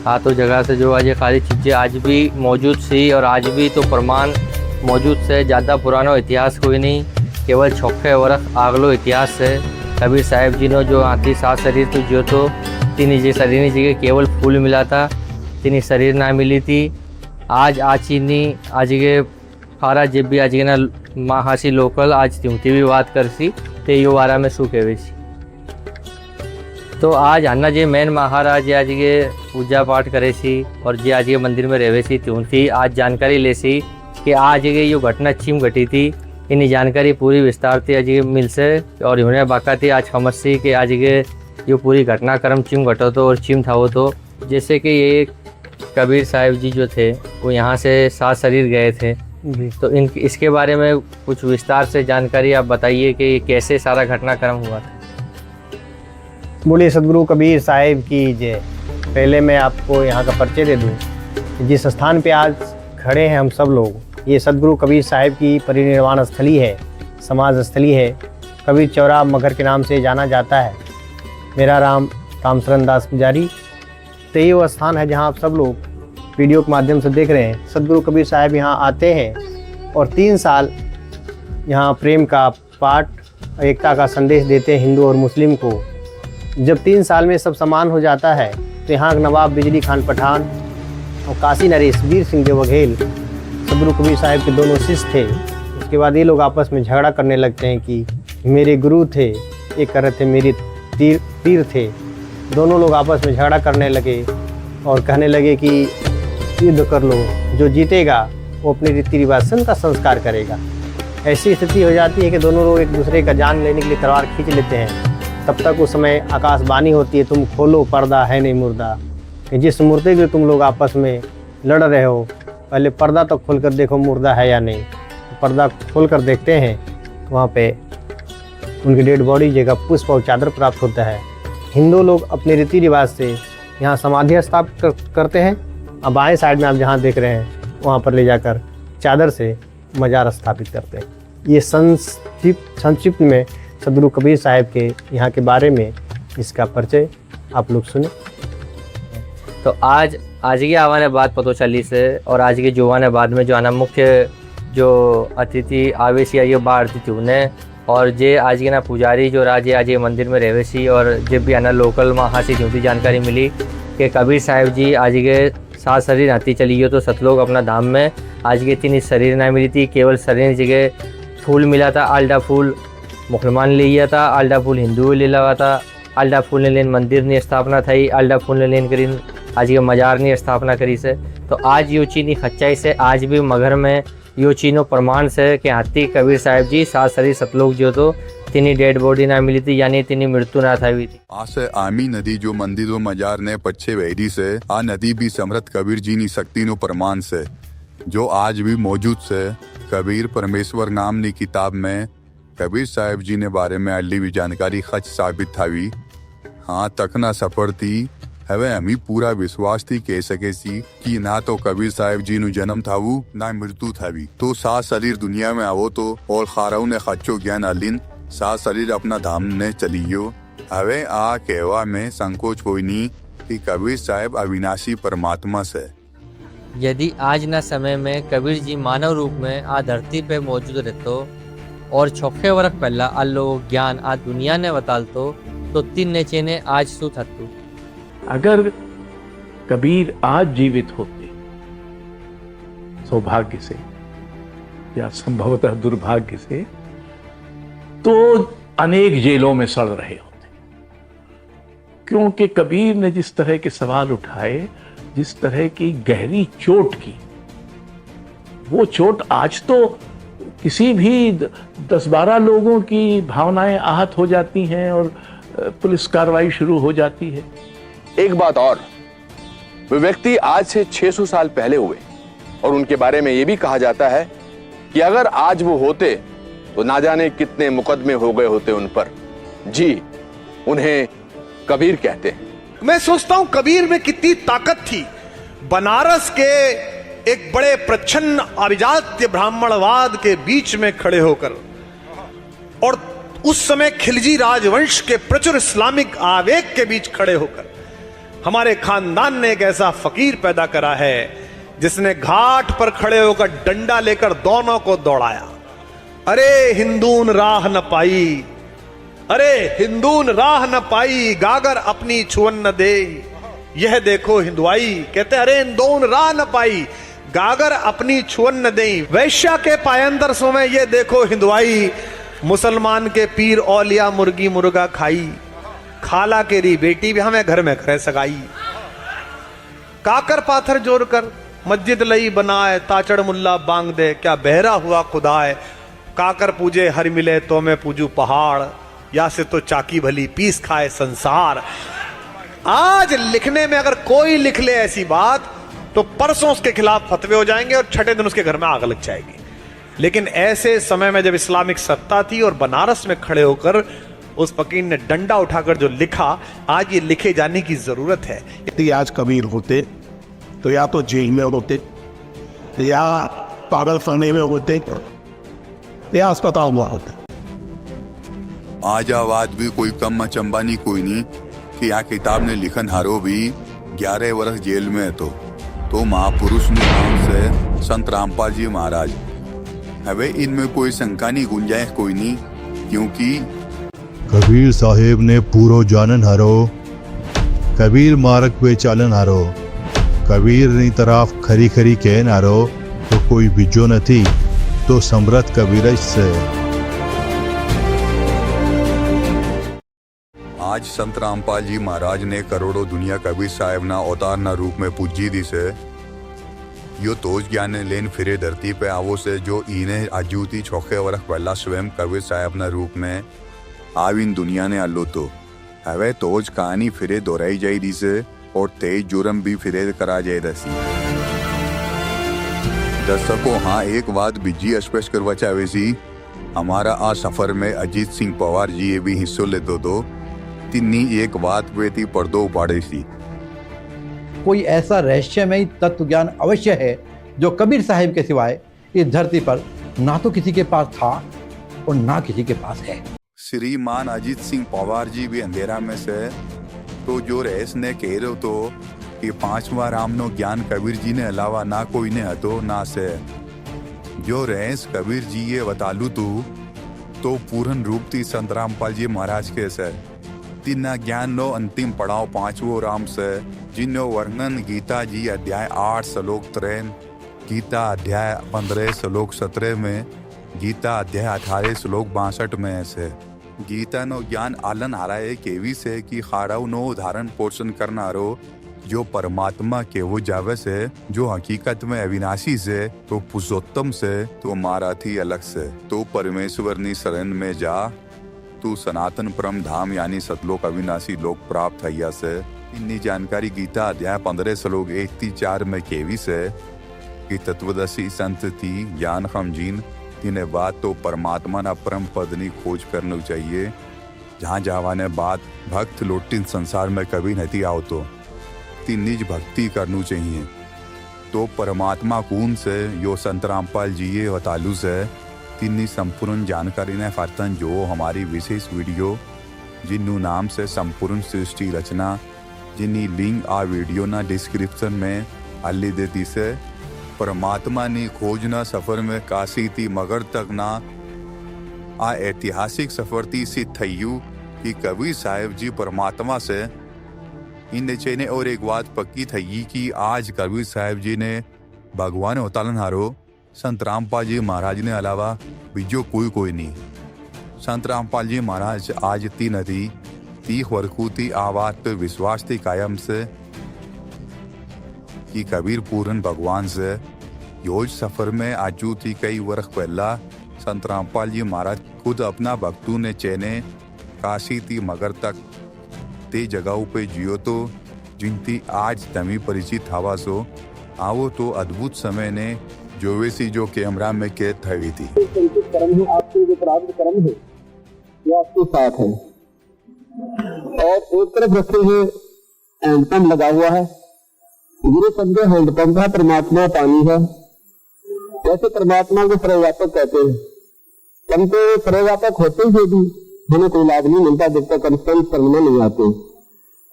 हाँ तो जगह से जो आज खाली चीज़ें आज भी मौजूद सी और आज भी तो प्रमाण मौजूद से ज़्यादा पुराना इतिहास कोई नहीं केवल 6 वर्ष आगलो इतिहास से कबीर साहिब जी ने जो हाथी 7 शरीर तो जो तो 3 शरीर की जगह केवल फूल मिला था 3 शरीर ना मिली थी। आज चीनी आज के खारा जब भी आज के ना महासी लोकल आज त्योंती भी बात कर सी ते यो वारा में शू कहवे सी। तो आज हन्ना जे मेन महाराज आज के पूजा पाठ करे सी और जे आज के मंदिर में रहे सी त्योंती आज जानकारी ले सी कि आज के यो घटना छिम घटी थी इन जानकारी पूरी विस्तार थी आज मिल से और उन्हें बाका थी आज खमर सी कि आज के ये पूरी घटनाक्रम चिम घटो तो और चिम था वो तो जैसे कि ये कबीर साहिब जी जो थे वो यहाँ से 7 शरीर गए थे, तो इसके बारे में कुछ विस्तार से जानकारी आप बताइए कि कैसे सारा घटनाक्रम हुआ था। बोलिए सदगुरु कबीर साहिब की जय। पहले मैं आपको यहाँ का परिचय दे दूँ। जिस स्थान पे आज खड़े हैं हम सब लोग, ये सदगुरु कबीर साहिब की परिनिर्वाण स्थली है, समाज स्थली है। कबीर चौरा मगर के नाम से जाना जाता है। मेरा नाम रामशरण दास पुजारी। तो ये वो स्थान है जहाँ आप सब लोग वीडियो के माध्यम से देख रहे हैं। सदगुरु कबीर साहिब यहाँ आते हैं और 3 साल यहाँ प्रेम का पाठ, एकता का संदेश देते हैं हिंदू और मुस्लिम को। जब 3 साल में सब समान हो जाता है तो यहाँ के नवाब बिजली खान पठान और काशी नरेश वीर सिंह देव बघेल सदगुरु कबीर साहिब के दोनों शिष्य थे। उसके बाद ये लोग आपस में झगड़ा करने लगते हैं कि मेरे गुरु थे, एक कह रहे थे मेरे पीर थे। दोनों लोग आपस में झगड़ा करने लगे और कहने लगे कि युद्ध कर लो, जो जीतेगा वो अपने रीति रिवाज से उनका संस्कार करेगा। ऐसी स्थिति हो जाती है कि दोनों लोग एक दूसरे का जान लेने के लिए तलवार खींच लेते हैं। तब तक उस समय आकाशवाणी होती है, तुम खोलो पर्दा है नहीं मुर्दा, कि जिस मुर्दे के तुम लोग आपस में लड़ रहे हो पहले पर्दा तो खोल कर देखो मुर्दा है या नहीं। तो पर्दा खोल कर देखते हैं, वहाँ पे उनकी डेड बॉडी जगह पुष्प और चादर प्राप्त होता है। हिंदू लोग अपने रीति रिवाज से यहाँ समाधि स्थापित करते हैं। अब बाएं साइड में आप जहाँ देख रहे हैं वहाँ पर ले जाकर चादर से मजार स्थापित करते हैं। ये संक्षिप्त में सदगुरु कबीर साहिब के यहाँ के बारे में इसका परिचय आप लोग सुने। तो आज की आवाने बात पतो चली से और आज के जुवाने बाद में जो आना मुख्य जो अतिथि आवेशी ये बाहर थी उन्हें और जे आज के ना पुजारी जो राजे आज ये मंदिर में रहवेसी और जब भी आना लोकल वहाँ से जो भी जानकारी मिली कि कबीर साहिब जी आज के 7 शरीर आती चली गई तो सतलोक अपना धाम में आज के 3 शरीर ना मिली थी, केवल शरीर जगह फूल मिला था। आल्डा फूल मुसलमान ले लिया था, आल्डा फूल हिंदू ले लगा था। आल्डा फूल ने लेन मंदिर ने स्थापना थी, आल्डा फूल ने लेन करी आज ये मजार ने स्थापना करी से। तो आज यो चीनी सच्चाई से आज भी मगर में यो चीनो प्रमाण से कि हाथी कबीर साहिब जी 7 शरीर सतलोक जो तो तिनी डेड बॉडी ना मिली थी, यानी तिनी मृत्यु ना था हुई थी। से आमी नदी जो मंदिरों मजार ने पच्छे वहरी से आ नदी भी समृत कबीर जी नी शक्ति नो प्रमाण से जो आज भी मौजूद से। कबीर परमेश्वर नाम नी किताब में कबीर साहिब जी ने बारे में अल्ली भी जानकारी खच साबित थावी। हाँ तक ना सफर थी हवे हमी पूरा विश्वास थी कह सके सी कि ना तो कबीर साहिब जी नु जन्म थावू ना मृत्यु थावी। तो 7 शरीर दुनिया में आवो तो और खाराऊ ने खच्चो ज्ञान अलिन 7 शरीर अपना धाम ने चलियो। हवे आ कहवा में संकोच कोई नहीं कि कबीर साहिब अविनाशी परमात्मा से। यदि आज ना समय में कबीर जी मानव रूप में आ धरती पे मौजूद रहतो और 6 वर्ष पहला आ लोग ज्ञान आ दुनिया ने बतालतो तो 3 नेचे ने आज सु थतु। अगर कबीर आज जीवित होते सौभाग्य से या संभवतः दुर्भाग्य से तो अनेक जेलों में सड़ रहे होते, क्योंकि कबीर ने जिस तरह के सवाल उठाए, जिस तरह की गहरी चोट की, वो चोट आज तो किसी भी 10-12 लोगों की भावनाएं आहत हो जाती हैं और पुलिस कार्रवाई शुरू हो जाती है। एक बात और, वे व्यक्ति आज से 600 साल पहले हुए और उनके बारे में यह भी कहा जाता है कि अगर आज वो होते तो ना जाने कितने मुकदमे हो गए होते उन पर। जी, उन्हें कबीर कहते हैं। मैं सोचता हूं कबीर में कितनी ताकत थी। बनारस के एक बड़े प्रच्छन्न अभिजात्य ब्राह्मणवाद के बीच में खड़े होकर और उस समय खिलजी राजवंश के प्रचुर इस्लामिक आवेग के बीच खड़े होकर हमारे खानदान ने एक ऐसा फकीर पैदा करा है जिसने घाट पर खड़े होकर डंडा लेकर दोनों को दौड़ाया। अरे हिंदून राह न पाई, अरे हिंदून राह न पाई, गागर अपनी छुअन न दे, यह देखो हिंदुआई। कहते अरे हिंदून राह न पाई, गागर अपनी छुअन न दे, वैश्या के पायंदर सो में ये देखो हिंदुआई, मुसलमान के पीर औलिया मुर्गी मुर्गा खाई, खाला केरी बेटी भी हमें घर में करे सगाई। काकर पाथर जोड़ कर मस्जिद लई बनाए, ताचड़ मुल्ला बांग दे, क्या बहरा हुआ खुदा है। काकर पूजे हर मिले तो मैं पूजू पहाड़, या से तो चाकी भली पीस खाए संसार। आज लिखने में अगर कोई लिख ले ऐसी बात तो परसों उसके खिलाफ फतवे हो जाएंगे और छठे दिन उसके घर में आग लग जाएगी। लेकिन ऐसे समय में जब इस्लामिक सत्ता थी और बनारस में खड़े होकर उस फकीर ने डंडा उठाकर जो लिखा, आज ये लिखे जाने की जरूरत है। यदि आज कबीर होते तो या तो जेल में होते, या पागल खाने में होते, या अस्पताल में होते। आज आवाज भी कोई कम अचंबा नहीं कोई नहीं कि यहाँ किताब ने लिखन हारो भी 11 वर्ष जेल में है तो महापुरुष नाम से संत रामपाल जी महाराज। हवे इनमें कोई शंका नहीं, गुंजाइश कोई नहीं, क्योंकि कबीर साहेब ने पूरो जानन हारो, कबीर मार्ग पे चालन हारो, कबीर नी तरफ खरी खरी कहन हारो तो कोई बिजो नहीं तो समृत कबीर से। आज संत रामपाल जी महाराज ने करोड़ों दुनिया कबीर साहेब ना अवतार ना रूप में पूजी दी से यो तोज ज्ञान लेन फिरे धरती पे आवो से जो इन्हें अजूती छोखे वर्ष पहला स्वयं कबीर साहेब ना रूप में आविन दुनिया ने आलो तो हवे तोज कहानी फिरे दोहराई जाई दी से और तेज जुर्म भी फिरे करा जाए दसी। दर्शकों हाँ एक बात बिजी स्पष्ट करवा चाहे सी, हमारा आ सफर में अजीत सिंह पवार जी ये भी हिस्सों ले दो तिन्नी एक बात पे थी पर्दो उपाड़े सी। कोई ऐसा रहस्यमयी तत्व ज्ञान अवश्य है जो कबीर साहिब के सिवाय इस धरती पर ना तो किसी के पास था और ना किसी के पास है। श्रीमान अजीत सिंह पवार जी भी अंधेरा में से तो जो रहस्य ने कह रहे तो कि 5वां राम नो ज्ञान कबीर जी ने अलावा ना कोई ने हतो ना से। जो रहस्य कबीर जी ये बतालू तो पूर्ण रूप थी संत रामपाल जी महाराज के से। तीना ज्ञान नो अंतिम पड़ाव 5वां राम से जिन्हों वर्णन गीता जी अध्याय 8 श्लोक 3, गीता अध्याय 15 श्लोक 17 में, गीता अध्याय 18 श्लोक 62 में ऐसे। गीता नो ज्ञान आलन हारा है केवी से कि खाराव नो उदाहरण पोषण करना रो जो परमात्मा के वो जावे से जो हकीकत में अविनाशी से तो पुरुषोत्तम से तो माराथी अलग से तो परमेश्वर नी शरण में जा तू सनातन परम धाम यानी सतलोक अविनाशी लोक प्राप्त हैया से। इन्नी जानकारी गीता अध्याय 15 श्लोक 1-4 में केवी से कि तत्वदर्शी संत थी ज्ञान हम जीन तिन्हें बात तो परमात्मा ना परम पदनी खोज करनी चाहिए। जहाँ जावाने बात भक्त लोटिन संसार में कभी नहीं आओ तो निज भक्ति करनी चाहिए तो परमात्मा कौन से यो संत रामपाल जी ये बतालू से तिन्नी संपूर्ण जानकारी ने फर्तन जो हमारी विशेष वीडियो जिन्नू नाम से संपूर्ण सृष्टि रचना जिन्नी लिंक आ वीडियो ना डिस्क्रिप्शन में अल्ली देती से परमात्मा ने खोजना सफर में काशी थी मगर तक ना आ ऐतिहासिक सफर थी सी थयू कि कबीर साहिब जी परमात्मा से इन चेने और एक बात पक्की थी कि आज कबीर साहिब जी ने भगवान उतालन हारो संत रामपाल जी महाराज ने अलावा बीजो कोई नहीं। संत रामपाल जी महाराज आज ती नदी ती वर्कूती आवाज तो विश्वास थी कायम से कि कबीर पूरन भगवान से योज सफर में आजू थी कई वर्ष पहला संत रामपाल जी महाराज खुद अपना भक्तों ने चेने काशी थी मगर तक ते जगहों पे जियो तो जिनती आज तमी परिचित हवा सो आओ तो अद्भुत समय ने जो वैसी जो कैमरा में कैद हुई थी। कर्म है आपके जो प्रारब्ध कर्म है वो आपके साथ है और एक तरफ रखे हैं हैंडपंप लगा हुआ है, गुरु शब्द हैंडपंप है, परमात्मा पानी है। वैसे परमात्मा को सर्वव्यापक कहते हैं, परंतु सर्वव्यापक होते हुए भी हमें कोई लाभ नहीं मिलता जब तक हम संत शरण नहीं आते।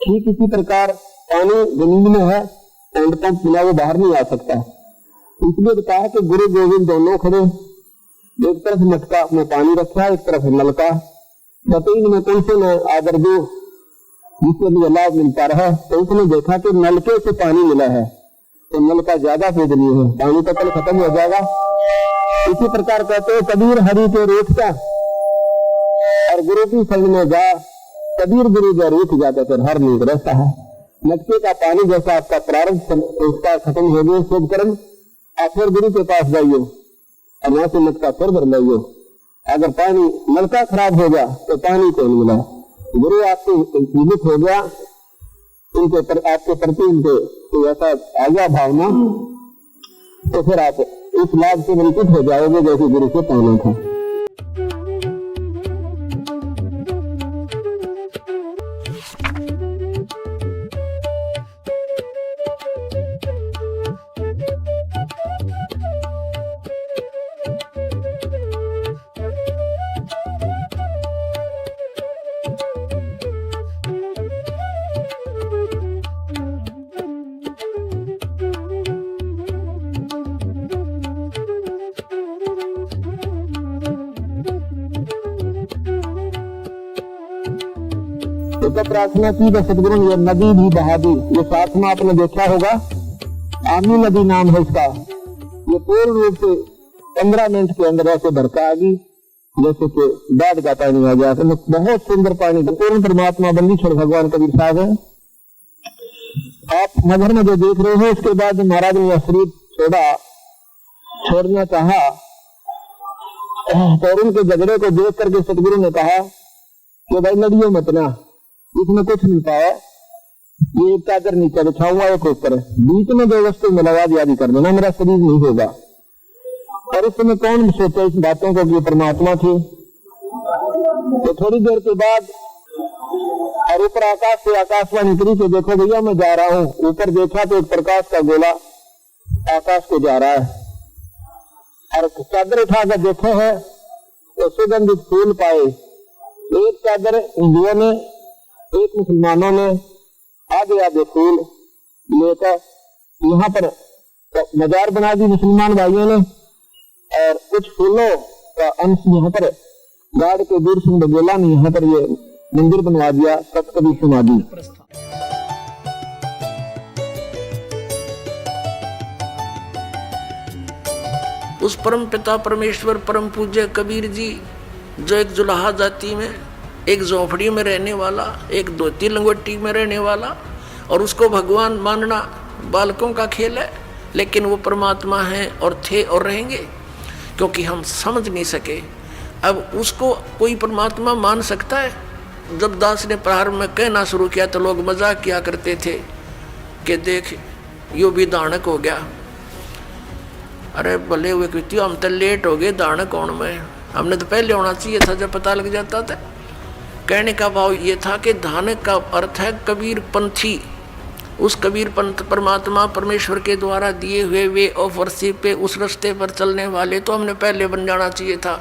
ठीक इसी प्रकार पानी जमीन में है, हैंडपंप बिना वो बाहर नहीं आ सकता। इसलिए बताया कि गुरु गोविंद दोनों खड़े, एक तरफ मटका में पानी रखा है, एक तरफ नलका। तीन में कौन से न आदर दो जिससे भी लाभ मिलता रहा। तो उसने देखा कि नलके से पानी मिला है तो नलका ज्यादा पूजनीय है, पानी का तल खत्म हो जाएगा। इसी प्रकार कहते हैं कबीर हरि के रेत का और गुरु की संग में जा, कबीर गुरु जो रेत जाता फिर हर नींद रहता है। मटके का पानी जैसा आपका प्रारंभ संस्कार खत्म हो गए शुभ कर्म, आप फिर गुरु के पास जाइए और वहां से मटका फिर भर लाइए अगर पानी नलका खराब हो गया तो पानी कौन मिला? गुरु आपको जीवित हो गया, उनके आपके प्रति उनके तो ऐसा आ गया भावना, तो फिर आप इस लाभ से वंचित हो जाओगे जैसे गुरु से पाना था। तो प्रार्थना की तो सदगुरु ने नदी भी बहा दी। ये साथ में आपने देखा होगा, आमी नदी नाम है इसका। ये पूर्ण रूप से 15 मिनट के अंदर ऐसे बरका आ गई जैसे कि बाढ़ का पानी आ गया। बहुत सुंदर पानी, पूर्ण परमात्मा बंदीश्वर भगवान कबीर साहब है। आप मजहर में जो देख रहे हो, उसके बाद महाराज ने शरीर छोड़ना चाहा और उनके झगड़े को देख करके सदगुरु ने कहा कि भाई लड़ियो मत ना, इसमें कुछ नहीं पाया, ये एक चादर नीचे बिछाऊंगा एक ऊपर, बीच में जो वस्तु में लगा दिया कर देना, मेरा शरीर नहीं होगा। और इस समय कौन सोचे इस बातों को कि परमात्मा थे। तो थोड़ी देर के बाद और ऊपर आकाश से आकाशवाणी निकली तो देखो भैया मैं जा रहा हूँ। ऊपर देखा तो एक प्रकाश का गोला आकाश को जा रहा है, और चादर उठाकर देखो है तो सुगंधित फूल पाए। एक चादर हिंदुओं ने, एक मुसलमानों ने आधे आधे फूल लेकर यहाँ पर मजार बना दी मुसलमान भाइयों ने, और कुछ फूलों का अंश यहाँ पर गाड़ के दूर सिंह बघेला ने यहाँ पर ये मंदिर बनवा दिया, सतकबीर समाधि। उस परम पिता परमेश्वर परम पूज्य कबीर जी, जो एक जुलाहा जाति में, एक झोपड़ी में रहने वाला, एक धोती लंगोटी में रहने वाला, और उसको भगवान मानना बालकों का खेल है, लेकिन वो परमात्मा हैं और थे और रहेंगे, क्योंकि हम समझ नहीं सके। अब उसको कोई परमात्मा मान सकता है? जब दास ने प्रारंभ में कहना शुरू किया तो लोग मजाक किया करते थे कि देख यो भी दानक हो गया। अरे भले हुए कृति, हम तो लेट हो गए दानक होने में, हमने तो पहले होना चाहिए था जब पता लग जाता था। कहने का भाव ये था कि धानक का अर्थ है कबीर पंथी। उस कबीर पंथ परमात्मा परमेश्वर के द्वारा दिए हुए वे ऑफ वर्शिप पे, उस रास्ते पर चलने वाले तो हमने पहले बन जाना चाहिए था।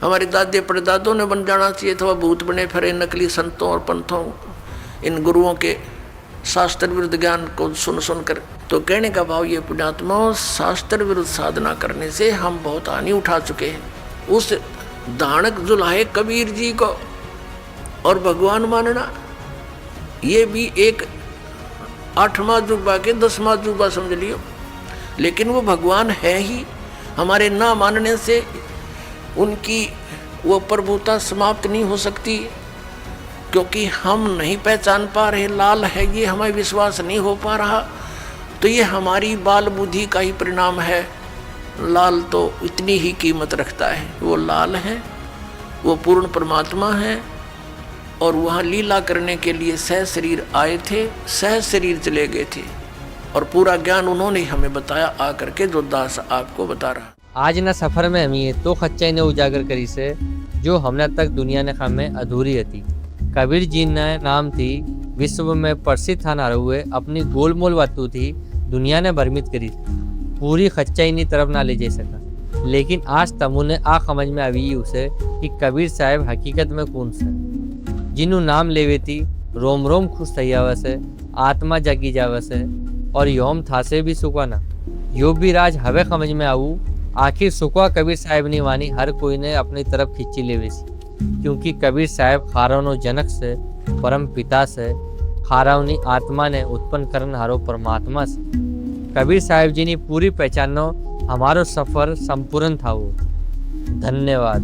हमारे दादे परदादों ने बन जाना चाहिए था। वह भूत बने फिरे नकली संतों और पंथों, इन गुरुओं के शास्त्र विरुद्ध ज्ञान को सुन सुनकर। तो कहने का भाव ये पुण्यात्मा, शास्त्र विरुद्ध साधना करने से हम बहुत हानि उठा चुके हैं। उस दानक जुलाहे कबीर जी को और भगवान मानना, ये भी एक 8वां जुबा के 10वां जुबा समझ लियो, लेकिन वो भगवान है ही। हमारे ना मानने से उनकी वो प्रभुता समाप्त नहीं हो सकती, क्योंकि हम नहीं पहचान पा रहे लाल है, ये हमें विश्वास नहीं हो पा रहा। तो ये हमारी बाल बुद्धि का ही परिणाम है। लाल तो इतनी ही कीमत रखता है, वो लाल है, वो पूर्ण परमात्मा है, और वहाँ लीला करने के लिए सह शरीर आए थे, सह शरीर चले गए थे, और पूरा ज्ञान उन्होंने हमें बताया आकर के, जो दास आपको बता रहा। आज न सफ़र में हमी तो खच्चाई ने उजागर करी से, जो हमने तक दुनिया ने हमें अधूरी હતી। कबीर जी ने नाम थी विश्व में प्रसिद्ध थाना हुए, अपनी गोलमोल बातों थी दुनिया ने भ्रमित करी, पूरी खच्चाई नी तरफ ना ले जा सका। लेकिन आज तमु ने आ समझ में आई उसे कि कबीर साहब हकीकत में कौन से, जिन्हों नाम लेवे थी रोम रोम खुश थी जावे से, आत्मा जगी जावे से, और योम था से भी सुखाना। यो भी राज हवे समझ में आऊ, आखिर सुखा कबीर साहब ने वानी हर कोई ने अपनी तरफ खींची लेवे सी, क्योंकि कबीर साहब खारावनो जनक से, परम पिता से, खारावनी आत्मा ने उत्पन्न करन हारो परमात्मा से। कबीर साहब जी ने पूरी पहचानो हमारो सफर संपूर्ण था वो। धन्यवाद।